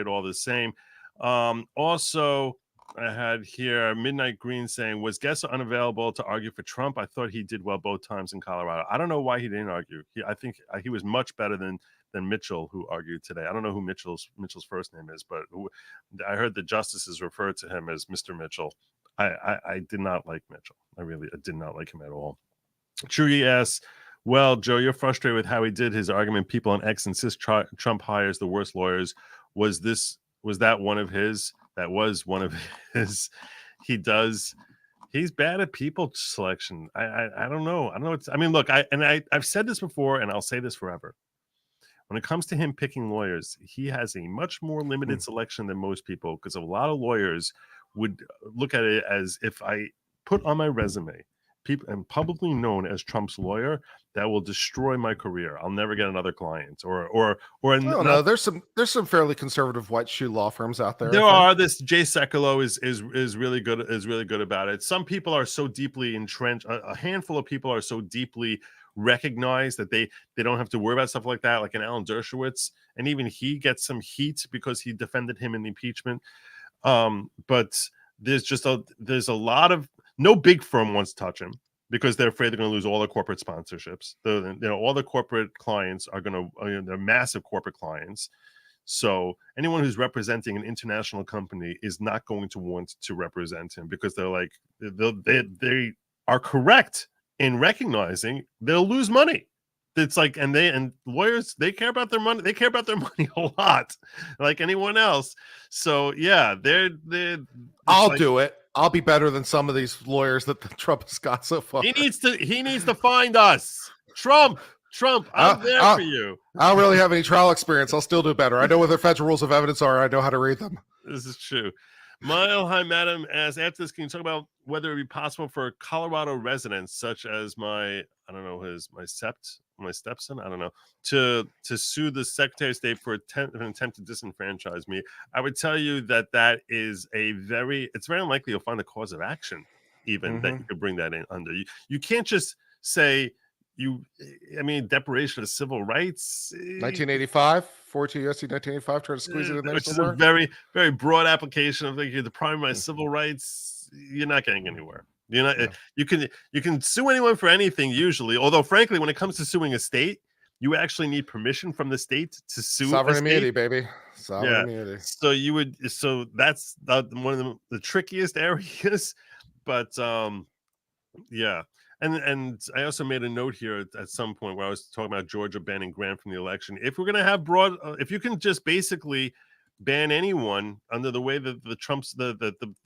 all the same. Also, I had here Midnight Green saying, was Gesser unavailable to argue for Trump? I thought he did well both times in Colorado. I don't know why he didn't argue. I think he was much better than Mitchell, who argued today. I don't know who Mitchell's first name is, but I heard the justices refer to him as Mr. Mitchell. I did not like Mitchell. I did not like him at all. Chugi asks, well, Joe, you're frustrated with how he did his argument. People on X insist Trump hires the worst lawyers. Was that one of his? That was one of his. He's bad at people selection. I don't know. I mean, look, I've said this before and I'll say this forever. When it comes to him picking lawyers, he has a much more limited selection than most people, because a lot of lawyers would look at it as, if I put on my resume, I'm publicly known as Trump's lawyer, that will destroy my career. I'll never get another client. No, there's some fairly conservative white shoe law firms out there. There are. This Jay Sekulow is really good about it. Some people are so deeply entrenched. A handful of people are so deeply recognized that they don't have to worry about stuff like that, like an Alan Dershowitz, and even he gets some heat because he defended him in the impeachment. But there's a lot of, no big firm wants to touch him because they're afraid they're going to lose all their corporate sponsorships. All the corporate clients are going to, they're massive corporate clients. So anyone who's representing an international company is not going to want to represent him, because they're like, they are correct in recognizing they'll lose money. It's like, and lawyers, they care about their money. They care about their money a lot, like anyone else. So yeah, I'll do it. I'll be better than some of these lawyers that Trump has got so far. He needs to find us. Trump, I'm there for you. I don't really have any trial experience. I'll still do better. I know what the federal rules of evidence are. I know how to read them. This is true. Mile High Madam asks, after this, can you talk about whether it would be possible for Colorado residents, such as my stepson, I don't know, to sue the Secretary of State for an attempt to disenfranchise me? I would tell you that is it's very unlikely you'll find a cause of action, even that you could bring that in under. You can't just say deprivation of civil rights. 1985, 42 U.S.C. 1985, try to squeeze it in there which somewhere. is a very, very broad application of you're depriving my civil rights. You're not getting anywhere. You're not. Yeah. You can sue anyone for anything usually. Although, frankly, when it comes to suing a state, you actually need permission from the state to sue. Sovereign immunity, baby. Sovereign immunity. So that's one of the trickiest areas. But yeah. And I also made a note here at some point where I was talking about Georgia banning Grant from the election. If we're going to have if you can just basically ban anyone under the way that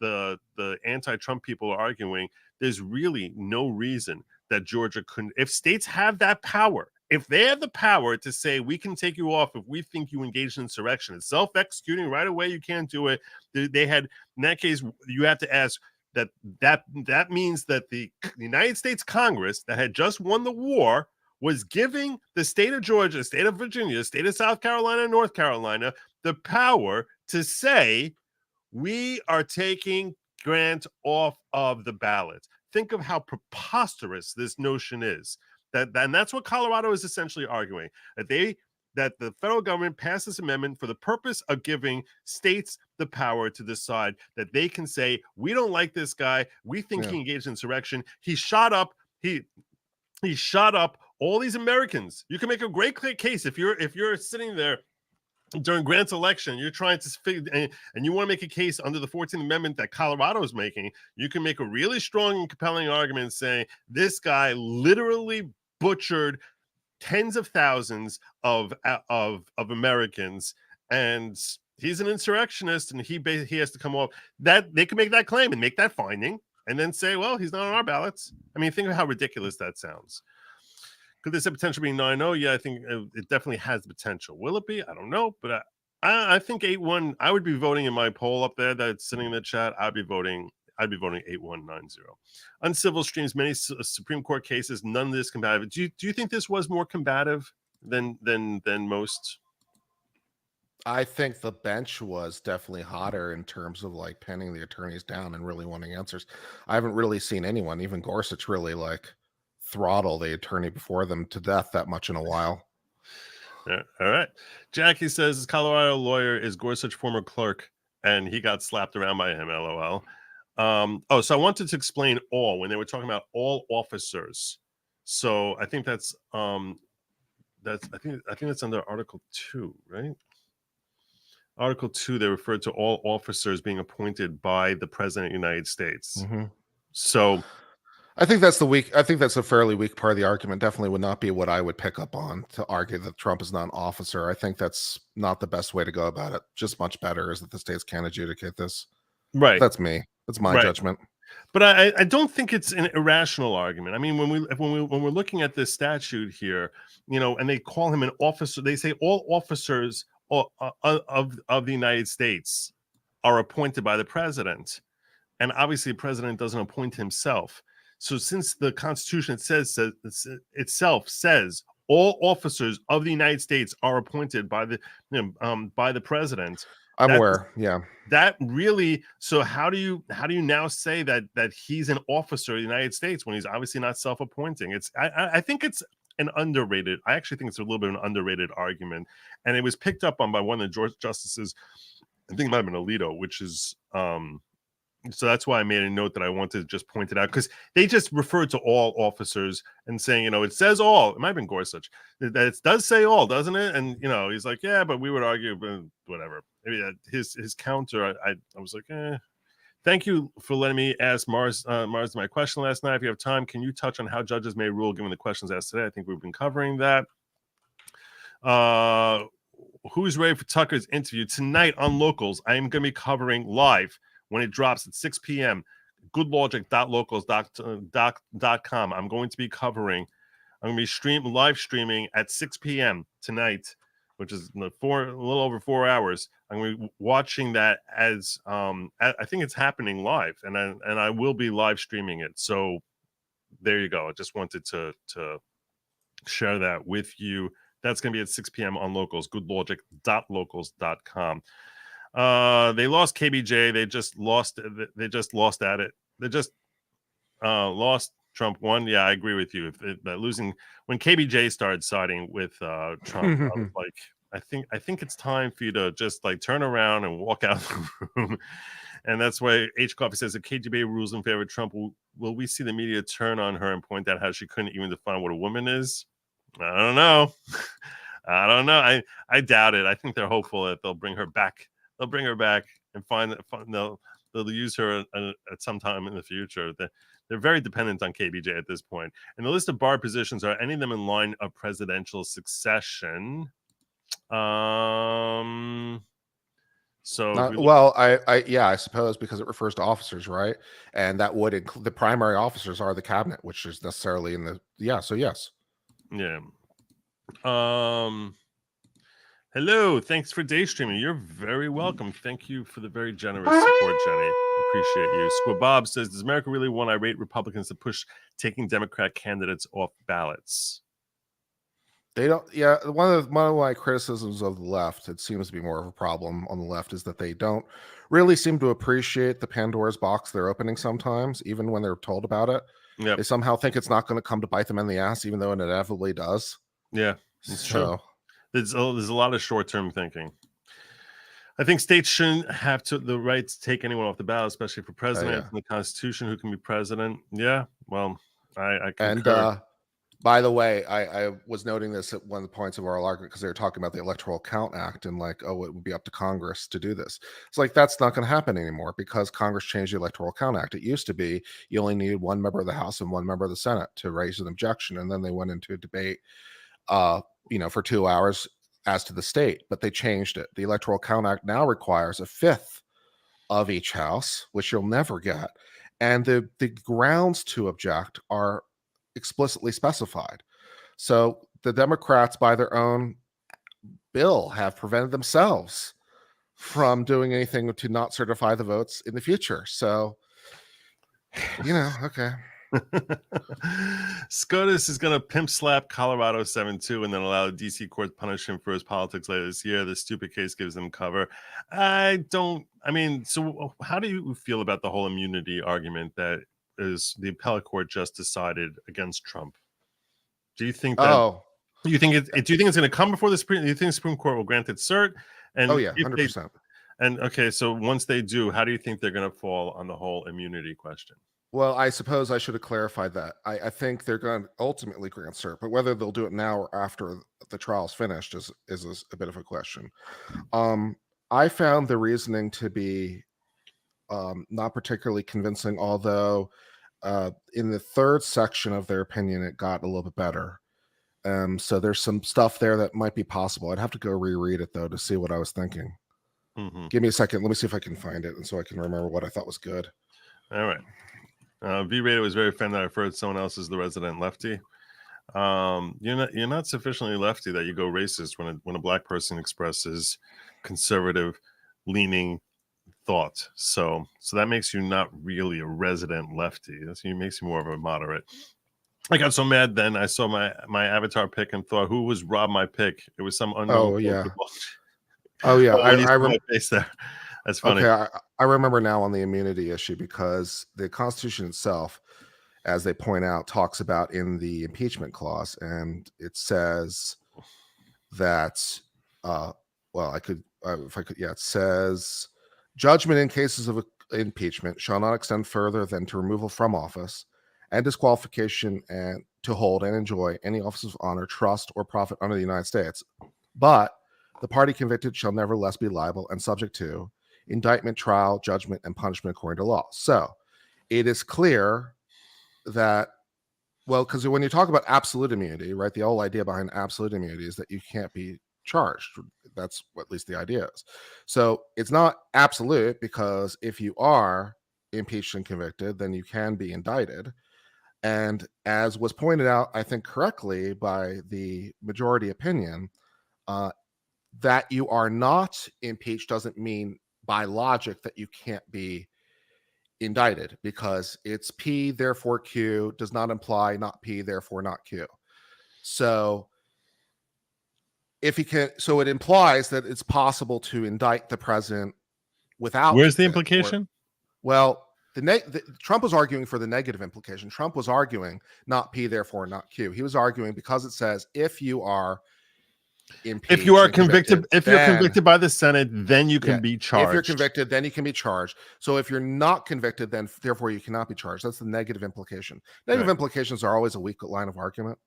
the anti-Trump people are arguing. There's really no reason that Georgia couldn't. If states have that power, if they have the power to say we can take you off if we think you engaged in insurrection, it's self-executing right away. You can't do it. They had, in that case, you have to ask that means that the United States Congress that had just won the war was giving the state of Georgia, the state of Virginia, the state of South Carolina, and North Carolina the power to say we are taking Grant off of the ballot. Think of how preposterous this notion is. And that's what Colorado is essentially arguing, that the federal government passed this amendment for the purpose of giving states the power to decide that they can say, we don't like this guy. We think he engaged in insurrection. He shot up all these Americans. You can make a great case if you're sitting there during Grant's election, you're trying to figure, and you want to make a case under the 14th Amendment that Colorado is making. You can make a really strong and compelling argument saying this guy literally butchered tens of thousands of Americans, and he's an insurrectionist, and he has to come off. That they can make that claim and make that finding, and then say, well, he's not on our ballots. I mean, think of how ridiculous that sounds. Could this have potential being 9-0? Yeah, I think it definitely has the potential. Will it be? I don't know, but I think 8-1. I would be voting in my poll up there that's sitting in the chat. I'd be voting 8-1-9-0. Uncivil streams many Supreme Court cases. None of this combative. Do you think this was more combative than most? I think the bench was definitely hotter in terms of like pinning the attorneys down and really wanting answers. I haven't really seen anyone, even Gorsuch, really like throttle the attorney before them to death that much in a while. Yeah, all right. Jackie says his Colorado lawyer is Gorsuch former clerk, and he got slapped around by him. LOL. So I wanted to explain all when they were talking about all officers. So I think that's I think that's under Article 2, right? Article 2, they referred to all officers being appointed by the President of the United States. Mm-hmm. So I think that's a fairly weak part of the argument. Definitely would not be what I would pick up on to argue that Trump is not an officer. I think that's not the best way to go about it. Just much better is that the states can adjudicate this. Right. That's me. That's my judgment. But I don't think it's an irrational argument. I mean, when we're looking at this statute here, and they call him an officer, they say all officers of the United States are appointed by the president, and obviously the president doesn't appoint himself. So since the Constitution itself says all officers of the United States are appointed by the president, I'm aware. Yeah. That really. So how do you now say that he's an officer of the United States when he's obviously not self-appointing? I think it's an underrated. I actually think it's a little bit of an underrated argument, and it was picked up on by one of the justices. I think it might have been Alito, which is. So that's why I made a note that I wanted to just point it out, because they just referred to all officers and saying, it says all. It might have been Gorsuch. That it does say all, doesn't it? And, he's like, yeah, but we would argue, but whatever. Maybe his counter, I was like, Thank you for letting me ask Mars my question last night. If you have time, can you touch on how judges may rule given the questions asked today? I think we've been covering that. Who's ready for Tucker's interview? Tonight on Locals, I am going to be covering live when it drops at 6 p.m. goodlogic.locals.com. I'm going to be live streaming at 6 p.m. tonight, which is a little over 4 hours. I'm going to be watching that as I think it's happening live, and I will be live streaming it. So there you go. I just wanted to share that with you. That's going to be at 6 p.m. on Locals, goodlogic.locals.com. They lost KBJ. They just lost at it. They just lost. Trump won. Yeah, I agree with you. Losing when KBJ started siding with Trump, I was like, I think it's time for you to just like turn around and walk out of the room. And that's why H. Coffee says if KGB rules in favor of Trump, will we see the media turn on her and point out how she couldn't even define what a woman is? I don't know. I doubt it. I think they're hopeful that they'll bring her back. They'll bring her back and they'll use her at some time in the future. They're very dependent on KBJ at this point. And the list of bar positions, are any of them in line of presidential succession? So if Not, we look- well, I suppose because it refers to officers, right? And that would include the primary officers are the cabinet, which is necessarily in the So yes. yeah. Hello, thanks for day streaming. You're very welcome. Thank you for the very generous support, Jenny. Appreciate you. Squabob says, "Does America really want irate Republicans to push taking Democrat candidates off ballots?" They don't. Yeah, one of my criticisms of the left, it seems to be more of a problem on the left, is that they don't really seem to appreciate the Pandora's box they're opening sometimes, even when they're told about it. Yeah, They somehow think it's not going to come to bite them in the ass, even though it inevitably does. yeah, it's true. So There's a lot of short-term thinking. I think states shouldn't have the right to take anyone off the ballot, especially for president. yeah. It's in the Constitution who can be president. Yeah, well, I And concur. by the way, I was noting this at one of the points of oral argument because they were talking about the Electoral Count Act and like, oh, it would be up to Congress to do this. It's like that's not going to happen anymore because Congress changed the Electoral Count Act. It used to be you only needed one member of the House and one member of the Senate to raise an objection, and then they went into a debate, for 2 hours as to the state. But they changed it. The Electoral Count Act now requires a fifth of each house, which you'll never get, and the grounds to object are explicitly specified. So the Democrats, by their own bill, have prevented themselves from doing anything to not certify the votes in the future. So, okay. SCOTUS is going to pimp slap Colorado 7-2 and then allow the DC court to punish him for his politics later this year. The stupid case gives them cover. So how do you feel about the whole immunity argument that is the appellate court just decided against Trump? Do you think that? Do you think it's going to come before the Supreme? Do you think the Supreme Court will grant it cert? And 100%. And okay, so once they do, how do you think they're going to fall on the whole immunity question? Well, I suppose I should have clarified that. I think they're going to ultimately grant cert, but whether they'll do it now or after the trial's finished is a bit of a question. I found the reasoning to be not particularly convincing, although in the third section of their opinion, it got a little bit better. So there's some stuff there that might be possible. I'd have to go reread it, though, to see what I was thinking. Mm-hmm. Give me a second. Let me see if I can find it, and so I can remember what I thought was good. All right. V-Rated was very offended that I referred someone else as the resident lefty. You're not sufficiently lefty that you go racist when a black person expresses conservative leaning thought. So that makes you not really a resident lefty. It makes you more of a moderate. I got so mad then I saw my avatar pick and thought, who was robbed my pick? It was some unknown. Oh yeah. I remember face there. That's funny. Okay, I remember now on the immunity issue because the Constitution itself, as they point out, talks about in the impeachment clause, and it says that, it says judgment in cases of impeachment shall not extend further than to removal from office and disqualification and to hold and enjoy any office of honor, trust, or profit under the United States. But the party convicted shall nevertheless be liable and subject to indictment, trial, judgment, and punishment according to law. So it is clear that, because when you talk about absolute immunity, right, the whole idea behind absolute immunity is that you can't be charged. That's what at least the idea is. So it's not absolute because if you are impeached and convicted, then you can be indicted. And as was pointed out, I think correctly by the majority opinion, that you are not impeached doesn't mean by logic that you can't be indicted, because it's P, therefore Q does not imply not P, therefore not Q. So if he can, so it implies that it's possible to indict the president without. Where's the implication? Trump was arguing for the negative implication. Trump was arguing not P, therefore not Q. He was arguing because it says if you are if you are convicted, if you're convicted by the Senate, then you can be charged. If you're convicted, then you can be charged. So if you're not convicted, then therefore you cannot be charged. That's the negative implication. Negative implications are always a weak line of argument,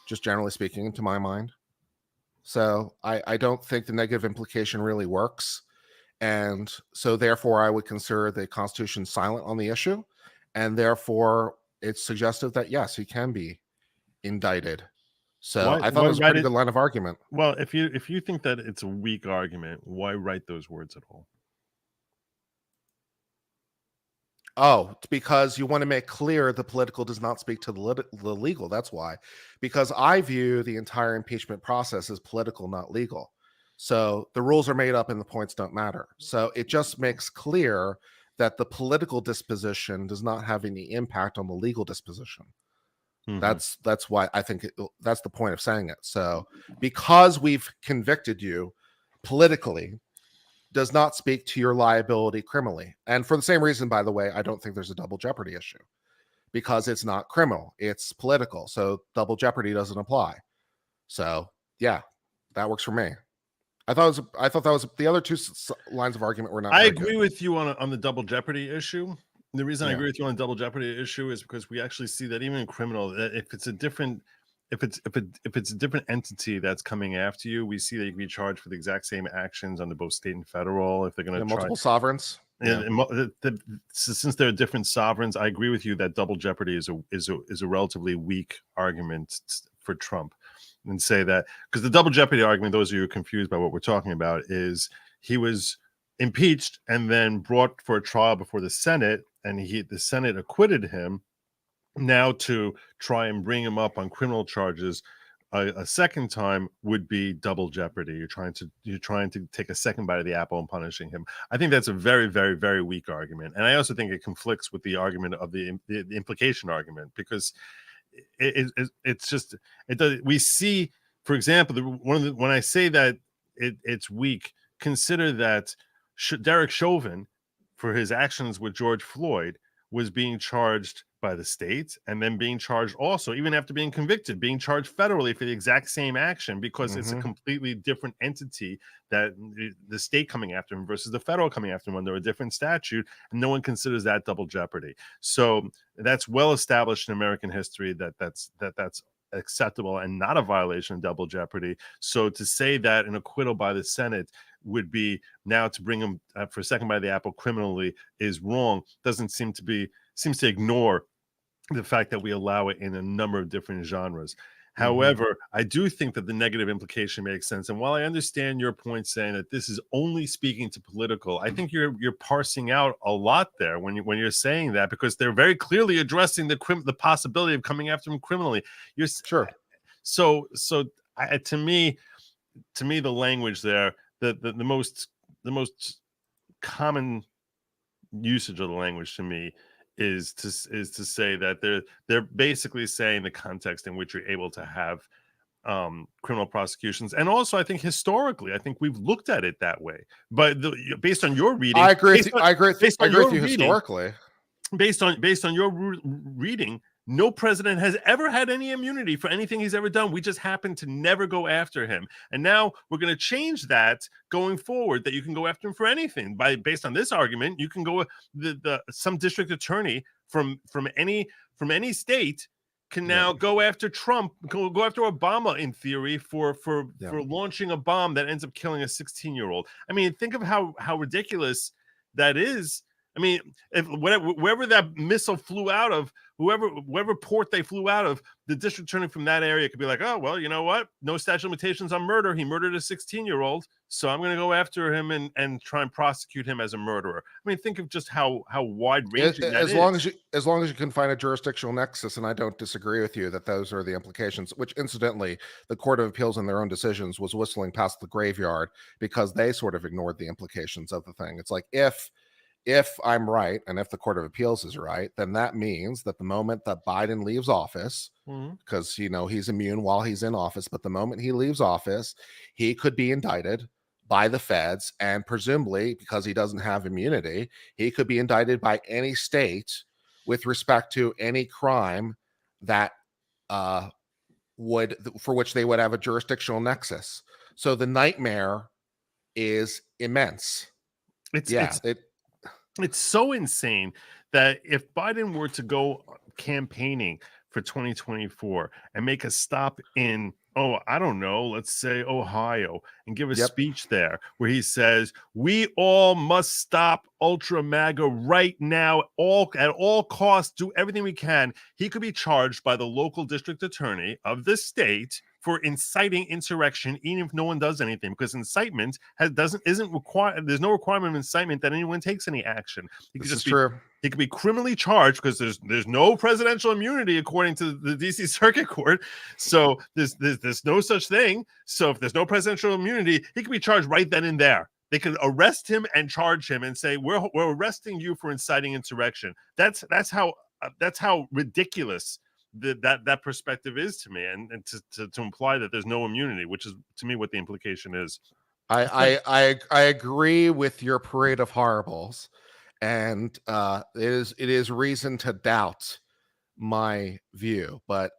just generally speaking, to my mind. So I don't think the negative implication really works. And so therefore I would consider the Constitution silent on the issue. And therefore it's suggestive that yes, he can be indicted. So I thought it was a pretty good line of argument. Well, if you think that it's a weak argument, why write those words at all? Oh, it's because you want to make clear the political does not speak to the legal. That's why. Because I view the entire impeachment process as political, not legal. So the rules are made up and the points don't matter. So it just makes clear that the political disposition does not have any impact on the legal disposition. Mhm. That's why I think that's the point of saying it. So because we've convicted you politically does not speak to your liability criminally. And for the same reason, by the way, I don't think there's a double jeopardy issue because it's not criminal, it's political. So double jeopardy doesn't apply. So yeah, that works for me. I thought that was the other two lines of argument were not. I very agree good. with you on the double jeopardy issue. The reason I Yeah. agree with you on the double jeopardy issue is because we actually see that even in criminal, that if it's a different if it's a different entity that's coming after you, we see that you can be charged for the exact same actions under both state and federal. If they're going to try Multiple sovereigns. Yeah. Since there are different sovereigns, I agree with you that double jeopardy is a relatively weak argument for Trump, and say that because the double jeopardy argument, those of you who are confused by what we're talking about, is he was impeached and then brought for a trial before the Senate, and the Senate acquitted him. Now to try and bring him up on criminal charges a second time would be double jeopardy. You're trying to take a second bite of the apple and punishing him. I think that's a very, very, very weak argument, and I also think it conflicts with the argument of the implication argument, because it's just it does. We see, for example, when I say that it's weak, consider that Derek Chauvin, for his actions with George Floyd, was being charged by the state and then being charged also, even after being convicted, being charged federally for the exact same action, because it's a completely different entity, that the state coming after him versus the federal coming after him under a different statute, and no one considers that double jeopardy. So that's well established in American history that's acceptable and not a violation of double jeopardy. So to say that an acquittal by the Senate would be now to bring him for a second bite of the apple criminally is wrong. Seems to ignore the fact that we allow it in a number of different genres. However, I do think that the negative implication makes sense. And while I understand your point saying that this is only speaking to political, I think you're parsing out a lot there when you're saying that, because they're very clearly addressing the possibility of coming after him criminally. You're Sure. So to me, the language there, the most common usage of the language to me is to say that they're basically saying the context in which you're able to have criminal prosecutions. And also, I think historically, I think we've looked at it that way. But based on your reading, I agree with you historically. Based on your reading, no president has ever had any immunity for anything he's ever done. We just happen to never go after him. And now we're going to change that going forward, that you can go after him for anything. Based on this argument, you can go some district attorney from any state can now go after Trump, go after Obama, in theory, for launching a bomb that ends up killing a 16-year-old. I mean, think of how ridiculous that is. I mean, wherever that missile flew out of, whoever port they flew out of, the district attorney from that area could be like, oh, well, you know what? No statute of limitations on murder. He murdered a 16-year-old, so I'm going to go after him and try and prosecute him as a murderer. I mean, think of just how wide-ranging that is. As long as you can find a jurisdictional nexus, and I don't disagree with you that those are the implications, which incidentally, the Court of Appeals in their own decisions was whistling past the graveyard because they sort of ignored the implications of the thing. It's like, if I'm right, and if the Court of Appeals is right, then that means that the moment that Biden leaves office, because he's immune while he's in office, but the moment he leaves office, he could be indicted by the feds, and presumably, because he doesn't have immunity, he could be indicted by any state with respect to any crime that for which they would have a jurisdictional nexus. So the nightmare is immense. It's so insane that if Biden were to go campaigning for 2024 and make a stop in, I don't know, let's say Ohio, and give a speech there where he says, we all must stop Ultra MAGA right now, at all costs, do everything we can. He could be charged by the local district attorney of the state for inciting insurrection, even if no one does anything, because incitement isn't required. There's no requirement of incitement that anyone takes any action. This is true. He could be criminally charged because there's no presidential immunity according to the D.C. Circuit Court. So there's no such thing. So if there's no presidential immunity, he could be charged right then and there. They could arrest him and charge him and say, we're arresting you for inciting insurrection. That's how ridiculous that perspective is to me, and to imply that there's no immunity, which is to me what the implication is. I agree with your parade of horribles, and it is reason to doubt my view, but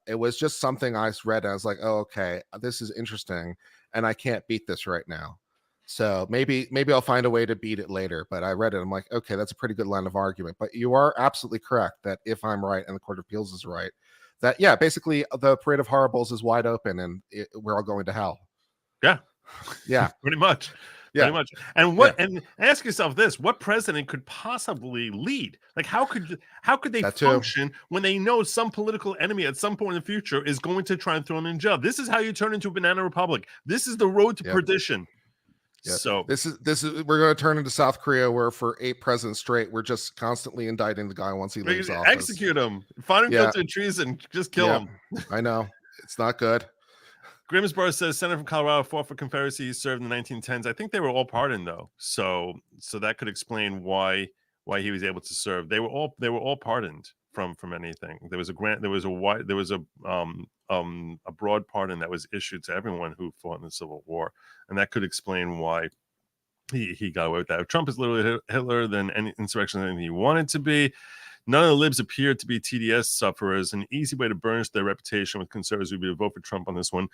it was just something I read and I was like, oh, okay, this is interesting, and I can't beat this right now. So maybe I'll find a way to beat it later. But I read it, I'm like, okay, that's a pretty good line of argument. But you are absolutely correct that if I'm right and the Court of Appeals is right, that basically the parade of horribles is wide open and we're all going to hell. Yeah, pretty much. Yeah. Pretty much. And and ask yourself this: what president could possibly lead? Like, how could they function when they know some political enemy at some point in the future is going to try and throw them in jail? This is how you turn into a banana republic. This is the road to perdition. Yep. So this is we're going to turn into South Korea, where for 8 presidents straight, we're just constantly indicting the guy once he leaves office. Execute him, find him guilty of treason, just kill him. I know, it's not good. Grimsborough says senator from Colorado fought for Confederacy. He served in the 1910s. I think they were all pardoned though, so that could explain why he was able to serve. They were all pardoned from anything. There was a grant. There was a broad pardon that was issued to everyone who fought in the Civil War, and that could explain why he got away with that. If Trump is literally Hitler, then any insurrection is anything he wanted to be. None of the libs appear to be TDS sufferers. An easy way to burnish their reputation with conservatives would be to vote for Trump on this one.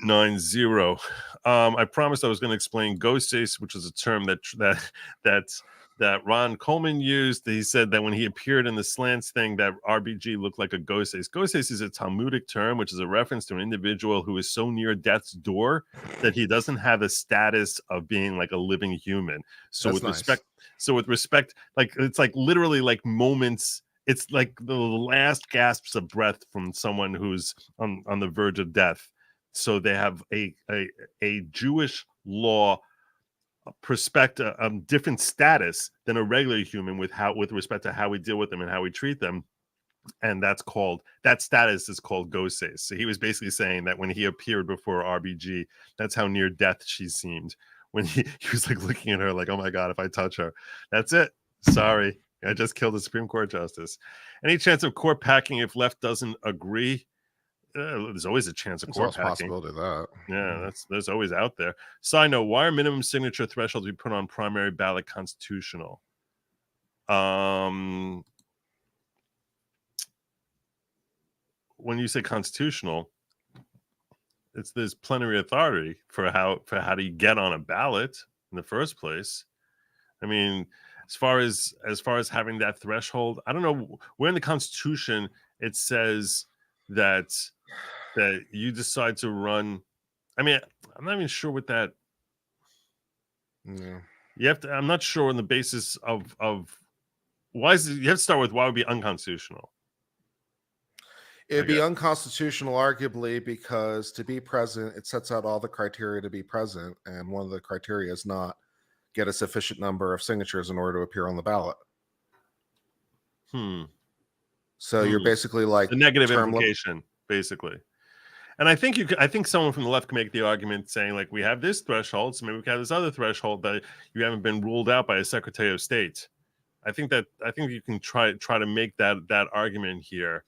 9-0. I promised I was going to explain ghost face, which is a term that Ron Coleman used. He said that when he appeared in the Slants thing, that RBG looked like a ghost face. Ghost face is a Talmudic term, which is a reference to an individual who is so near death's door that he doesn't have the status of being like a living human. So with respect, like it's like literally like moments. It's like the last gasps of breath from someone who's on the verge of death. So they have a Jewish law perspective, different status than a regular human with respect to how we deal with them and how we treat them, and that status is called ghost face. So he was basically saying that when he appeared before RBG, that's how near death she seemed. When he was like looking at her like, oh my God, if I touch her, that's it. Sorry, I just killed a Supreme Court justice. Any chance of court packing if left doesn't agree? There's always a chance of court packing. Possibility of that. Yeah, there's always out there. Side note: why are minimum signature thresholds to be put on primary ballot constitutional? When you say constitutional, there's plenary authority for how do you get on a ballot in the first place. I mean, as far as having that threshold, I don't know where in the Constitution it says that you decide to run. I mean, I'm not even sure what that. Yeah. You have to. I'm not sure on the basis of why is it, you have to start with why it would be unconstitutional. It'd be unconstitutional, arguably, because to be president, it sets out all the criteria to be president, and one of the criteria is not get a sufficient number of signatures in order to appear on the ballot. So you're basically like the negative implication, basically. And I think someone from the left can make the argument saying like we have this threshold, so maybe we can have this other threshold that you haven't been ruled out by a Secretary of State. I think you can try to make that argument here.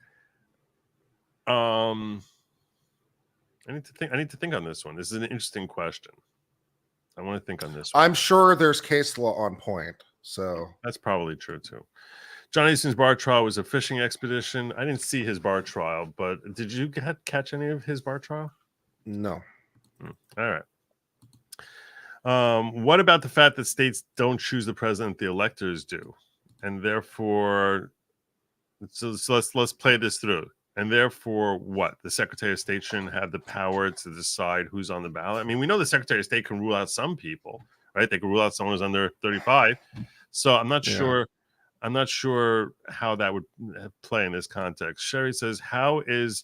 I need to think on this one. This is an interesting question. I want to think on this one. I'm sure there's case law on point, so that's probably true too. John Easton's bar trial was a fishing expedition. I didn't see his bar trial, but did you catch any of his bar trial? No. All right. What about the fact that states don't choose the president, the electors do, and therefore, so let's play this through. And therefore, what? The Secretary of State shouldn't have the power to decide who's on the ballot. I mean, we know the Secretary of State can rule out some people, right? They can rule out someone who's under 35. So I'm not sure. I'm not sure how that would play in this context. Sherry says, how is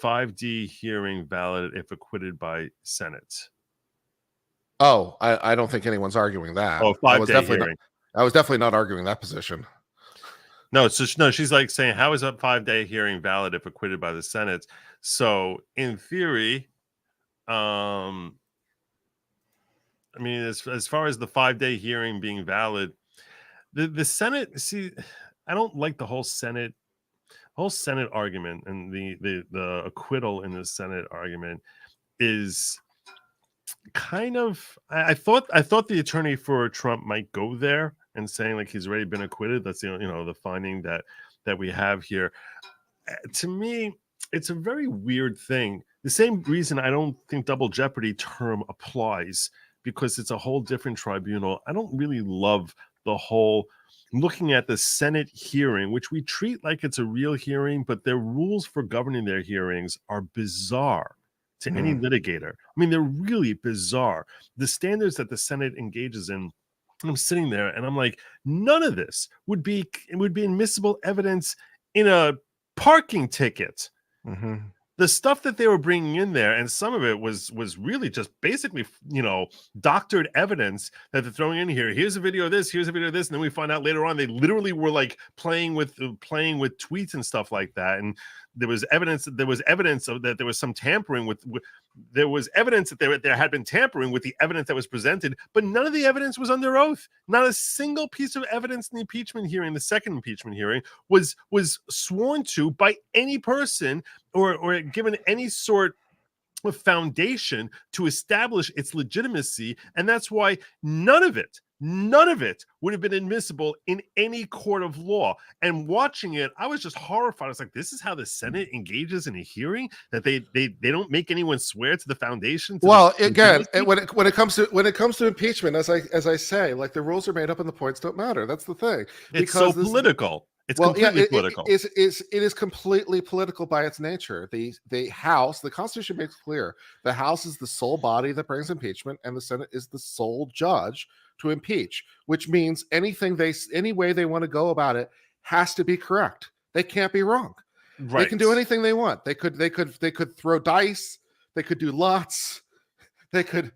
5D hearing valid if acquitted by Senate? Oh, I don't think anyone's arguing that. Oh, I was 5-day definitely hearing. I was definitely not arguing that position. No, so no, she's like saying, how is a 5-day hearing valid if acquitted by the Senate? So in theory, I mean, as far as the 5-day hearing being valid, the Senate, see, I don't like the whole Senate argument, and the acquittal in the Senate argument is kind of, I thought the attorney for Trump might go there and saying like he's already been acquitted. That's the finding that we have here. To me, it's a very weird thing. The same reason I don't think double jeopardy term applies, because it's a whole different tribunal. I don't really love the whole looking at the Senate hearing, which we treat like it's a real hearing, but their rules for governing their hearings are bizarre to any litigator. I mean, they're really bizarre. The standards that the Senate engages in, I'm sitting there and I'm like, none of this would be admissible evidence in a parking ticket. The stuff that they were bringing in there, and some of it was really just basically, doctored evidence that they're throwing in here. Here's a video of this, here's a video of this, and then we find out later on they literally were like playing with tweets and stuff like that. And there was evidence of that there was some tampering with there was evidence that there had been tampering with the evidence that was presented, but none of the evidence was under oath. Not a single piece of evidence in the impeachment hearing, the second impeachment hearing, was sworn to by any person or given any sort of foundation to establish its legitimacy. And that's why none of it would have been admissible in any court of law. And watching it, I was just horrified. I was like, this is how the Senate engages in a hearing, that they don't make anyone swear to the foundation. Again, when it comes to impeachment, as I say, like, the rules are made up and the points don't matter. That's the thing. It's so political. It's completely political. It is completely political by its nature. The House, the Constitution makes clear, the House is the sole body that brings impeachment, and the Senate is the sole judge to impeach, which means any way they want to go about it has to be correct. They can't be wrong. Right. They can do anything they want. They could throw dice. They could do lots. They could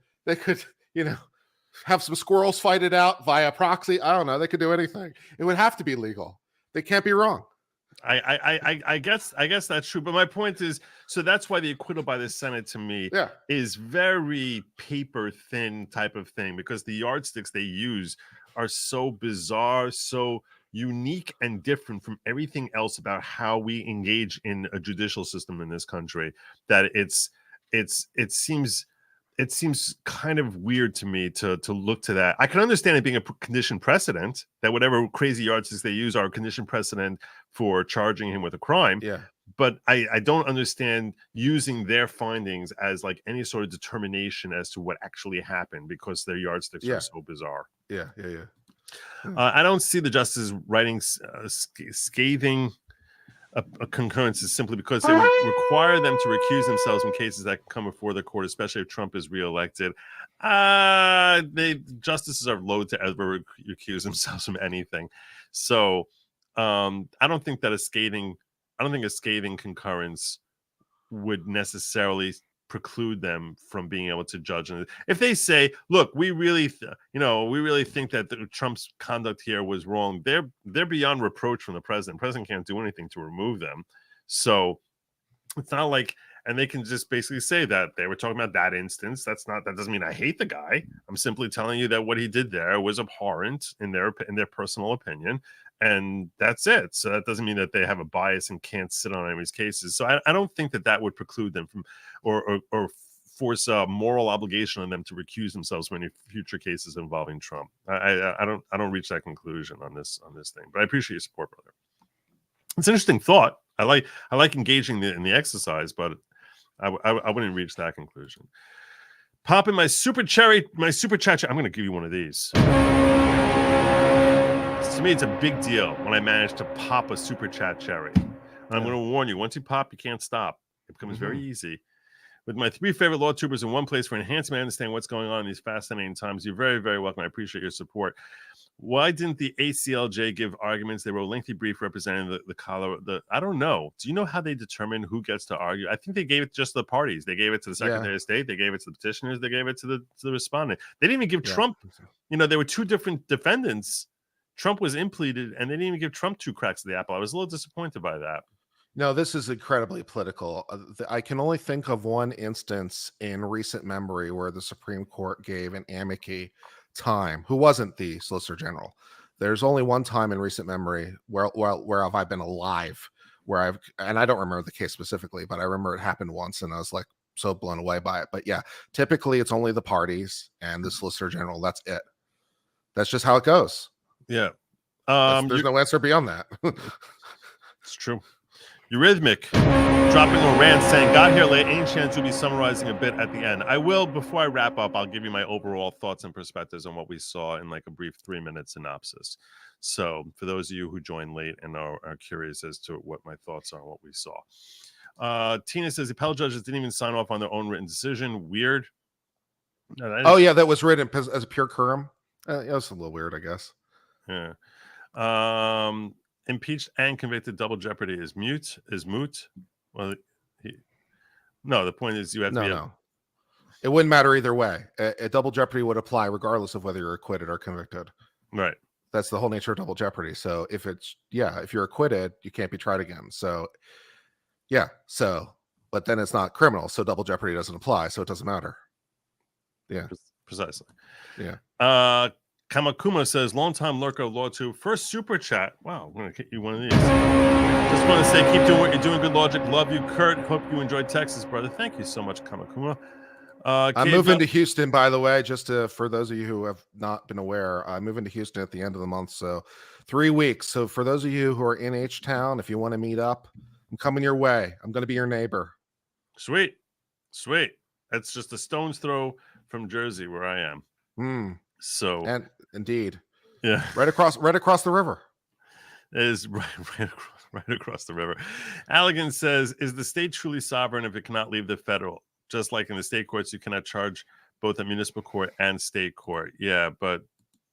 have some squirrels fight it out via proxy. I don't know. They could do anything. It would have to be legal. They can't be wrong. I guess that's true. But my point is, so that's why the acquittal by the Senate to me is very paper thin type of thing, because the yardsticks they use are so bizarre, so unique and different from everything else about how we engage in a judicial system in this country, that it seems kind of weird to me to look to that. I can understand it being a condition precedent, that whatever crazy yardsticks they use are a condition precedent for charging him with a crime. Yeah. But I don't understand using their findings as like any sort of determination as to what actually happened, because their yardsticks are so bizarre. Yeah. I don't see the justices writing scathing a concurrence is simply because they would require them to recuse themselves from cases that come before the court, especially if Trump is reelected. Justices are loath to ever recuse themselves from anything. So I don't think a scathing concurrence would necessarily preclude them from being able to judge. And if they say, look, we really think that Trump's conduct here was wrong, they're beyond reproach from the president. The president can't do anything to remove them. So it's not like, and they can just basically say that they were talking about that instance. That doesn't mean I hate the guy. I'm simply telling you that what he did there was abhorrent in their personal opinion. And that's it. So that doesn't mean that they have a bias and can't sit on any of these cases. So I don't think that would preclude them from or force a moral obligation on them to recuse themselves from any future cases involving Trump. I don't reach that conclusion on this thing. But I appreciate your support, brother. It's an interesting thought. I like engaging in the exercise, but I wouldn't reach that conclusion. Pop in my super chat. I'm going to give you one of these. To me, it's a big deal when I manage to pop a super chat cherry. And I'm going to warn you, once you pop, you can't stop. It becomes very easy. with my 3 favorite law tubers in one place for enhancement. I understand what's going on in these fascinating times. You're very, very welcome. I appreciate your support. Why didn't the ACLJ give arguments? They wrote a lengthy brief representing the Colorado. I don't know. Do you know how they determine who gets to argue? I think they gave it just to the parties. They gave it to the Secretary of State. They gave it to the petitioners. They gave it to the respondent. They didn't even give Trump. There were 2 different defendants. Trump was impleaded, and they didn't even give Trump 2 cracks at the apple. I was a little disappointed by that. No, this is incredibly political. I can only think of one instance in recent memory where the Supreme Court gave an amici time, who wasn't the Solicitor General. There's only one time in recent memory where have I been alive and I don't remember the case specifically, but I remember it happened once and I was like so blown away by it. But yeah, typically it's only the parties and the Solicitor General. That's it. That's just how it goes. Yeah. There's no answer beyond that. It's true. Eurythmic dropping a rant saying, got here late, ain't chance we'll be summarizing a bit at the end. I will, before I wrap up, I'll give you my overall thoughts and perspectives on what we saw in like a brief 3-minute synopsis. So for those of you who joined late and are curious as to what my thoughts are on what we saw. Tina says the appellate judges didn't even sign off on their own written decision. Weird. No, that was written as a pure quorum. It was a little weird, I guess. Yeah. Impeached and convicted double jeopardy is moot. Well, no, the point is you have to be. No. It wouldn't matter either way. A double jeopardy would apply regardless of whether you're acquitted or convicted. Right. That's the whole nature of double jeopardy. So if you're acquitted, you can't be tried again. So but then it's not criminal. So double jeopardy doesn't apply. So it doesn't matter. Yeah. Precisely. Yeah. Kamakuma says, long-time lurker of LawTube. First super chat. Wow, I'm going to get you one of these. Just want to say, keep doing what you're doing. Good logic. Love you, Kurt. Hope you enjoyed Texas, brother. Thank you so much, Kamakuma. I'm moving to Houston, by the way, just for those of you who have not been aware. I'm moving to Houston at the end of the month, so 3 weeks. So for those of you who are in H-Town, if you want to meet up, I'm coming your way. I'm going to be your neighbor. Sweet. That's just a stone's throw from Jersey, where I am. So and indeed, yeah, right across the river. It is right across the river. Allegan says, is the state truly sovereign if it cannot leave the federal? Just like in the state courts, you cannot charge both a municipal court and state court. Yeah, but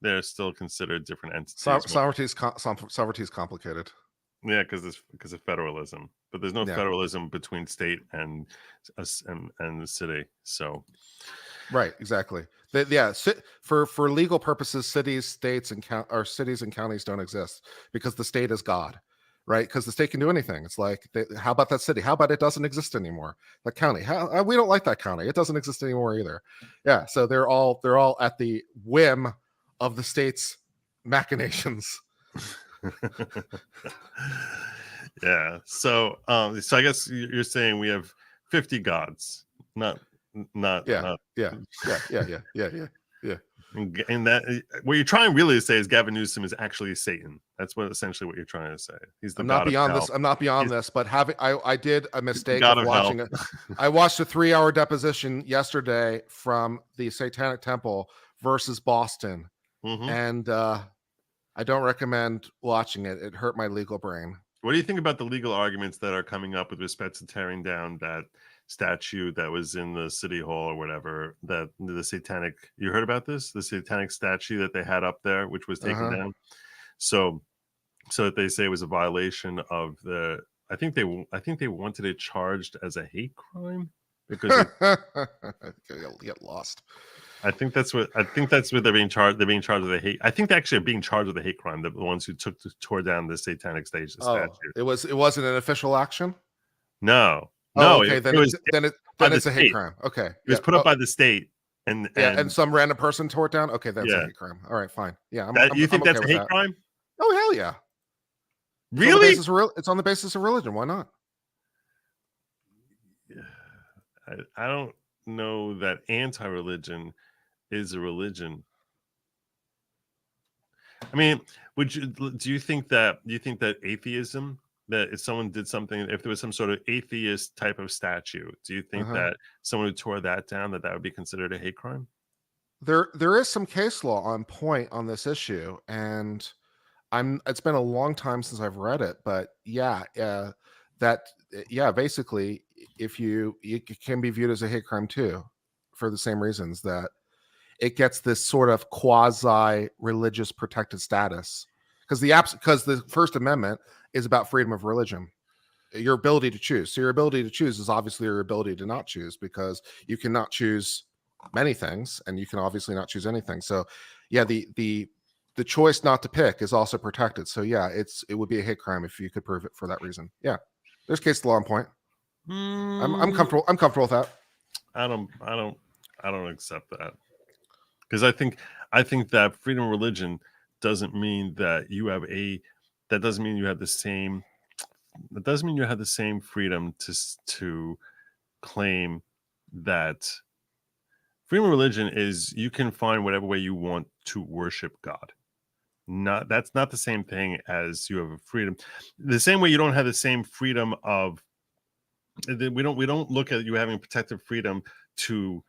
they're still considered different entities. Sovereignty is complicated. Yeah, because of federalism, but there's no federalism between state and the city. So, right, exactly. For legal purposes, cities, states, and cities and counties don't exist because the state is God, right? Because the state can do anything. It's like, how about that city? How about it doesn't exist anymore? The county, we don't like that county. It doesn't exist anymore either. Yeah, so they're all at the whim of the state's machinations. Yeah. So I guess you're saying we have 50 gods, not. Yeah. And that what you're trying really to say is Gavin Newsom is actually Satan. That's essentially what you're trying to say. He's the god of hell. I'm not beyond this, but I did a mistake of watching it. I watched a 3-hour deposition yesterday from the Satanic Temple versus Boston, and I don't recommend watching it. It hurt my legal brain. What do you think about the legal arguments that are coming up with respect to tearing down that statue that was in the city hall or whatever, that the satanic, you heard about this, the satanic statue that they had up there, which was taken down, so that they say it was a violation of the, I think they wanted it charged as a hate crime because you'll get lost. I think that's what they're being charged. They're being charged with a hate. I think they actually are being charged with a hate crime. The ones who tore down the satanic statue. It wasn't an official action. No. Okay. Then it's a hate crime. Okay. It was put up by the state, and some random person tore it down. Okay, that's a hate crime. All right, fine. Yeah. You think that's a hate crime? Oh hell yeah. Really? It's on the basis of religion. Why not? I don't know that anti-religion is a religion. I mean, do you think that atheism, that if someone did something, if there was some sort of atheist type of statue, do you think that someone who tore that down, that would be considered a hate crime? There is some case law on point on this issue, and it's been a long time since I've read it, but that yeah, basically, if it can be viewed as a hate crime too, for the same reasons that it gets this sort of quasi religious protected status, because the First Amendment is about freedom of religion, your ability to choose. So your ability to choose is obviously your ability to not choose, because you cannot choose many things, and you can obviously not choose anything. So yeah, the choice not to pick is also protected. So yeah, it would be a hate crime if you could prove it for that reason. Yeah, there's case law on point. I'm comfortable with that. I don't accept that, because I think that freedom of religion doesn't mean that you have that doesn't mean you have the same freedom to claim that freedom of religion is you can find whatever way you want to worship God. That's not the same thing as you have a freedom. The same way you don't have the same freedom of, we don't look at you having protected freedom to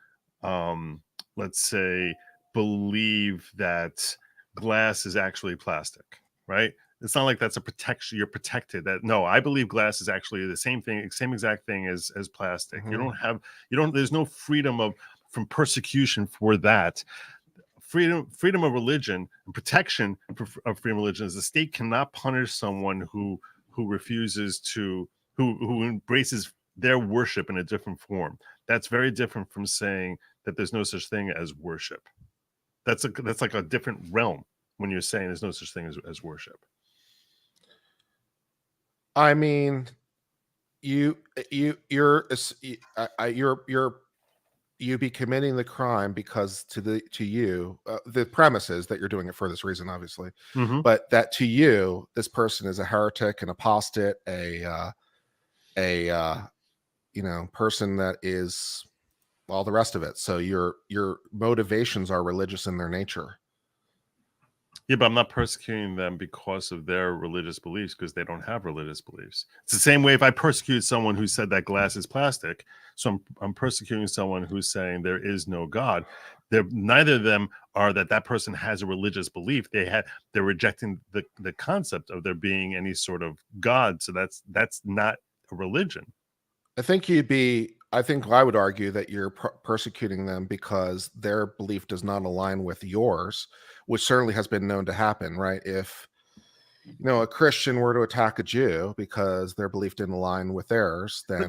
let's say believe that glass is actually plastic, right? It's not like that's a protection. You're protected. That no, I believe glass is actually the same exact thing as plastic. Mhm. There's no freedom from persecution for that. Freedom of religion and protection of freedom of religion is the state cannot punish someone who refuses to who embraces their worship in a different form. That's very different from saying that there's no such thing as worship. That's like a different realm when you're saying there's no such thing as worship. I mean, you'd be committing the crime because to you, the premise is that you're doing it for this reason, obviously, but that to you, this person is a heretic, an apostate, a person that is all the rest of it. So your motivations are religious in their nature. Yeah, but I'm not persecuting them because of their religious beliefs, because they don't have religious beliefs. It's the same way if I persecute someone who said that glass is plastic. So I'm persecuting someone who's saying there is no God. Neither of them are that person has a religious belief. They're rejecting the concept of there being any sort of God. So that's not a religion. I think I would argue that you're persecuting them because their belief does not align with yours, which certainly has been known to happen, right? If a Christian were to attack a Jew because their belief didn't align with theirs, then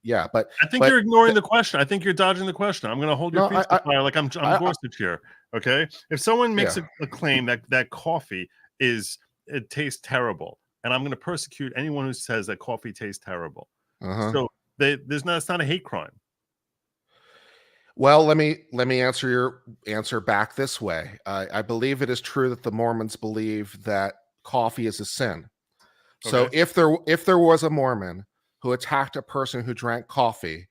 yeah. But I think you're ignoring the question. I think you're dodging the question. I'm going to hold your feet to the fire like I'm Gorsuch here. Okay, if someone makes a claim that coffee it tastes terrible, and I'm going to persecute anyone who says that coffee tastes terrible. So it's not a hate crime. Well, let me answer your answer back this way. I believe it is true that the Mormons believe that coffee is a sin. So if there was a Mormon who attacked a person who drank coffee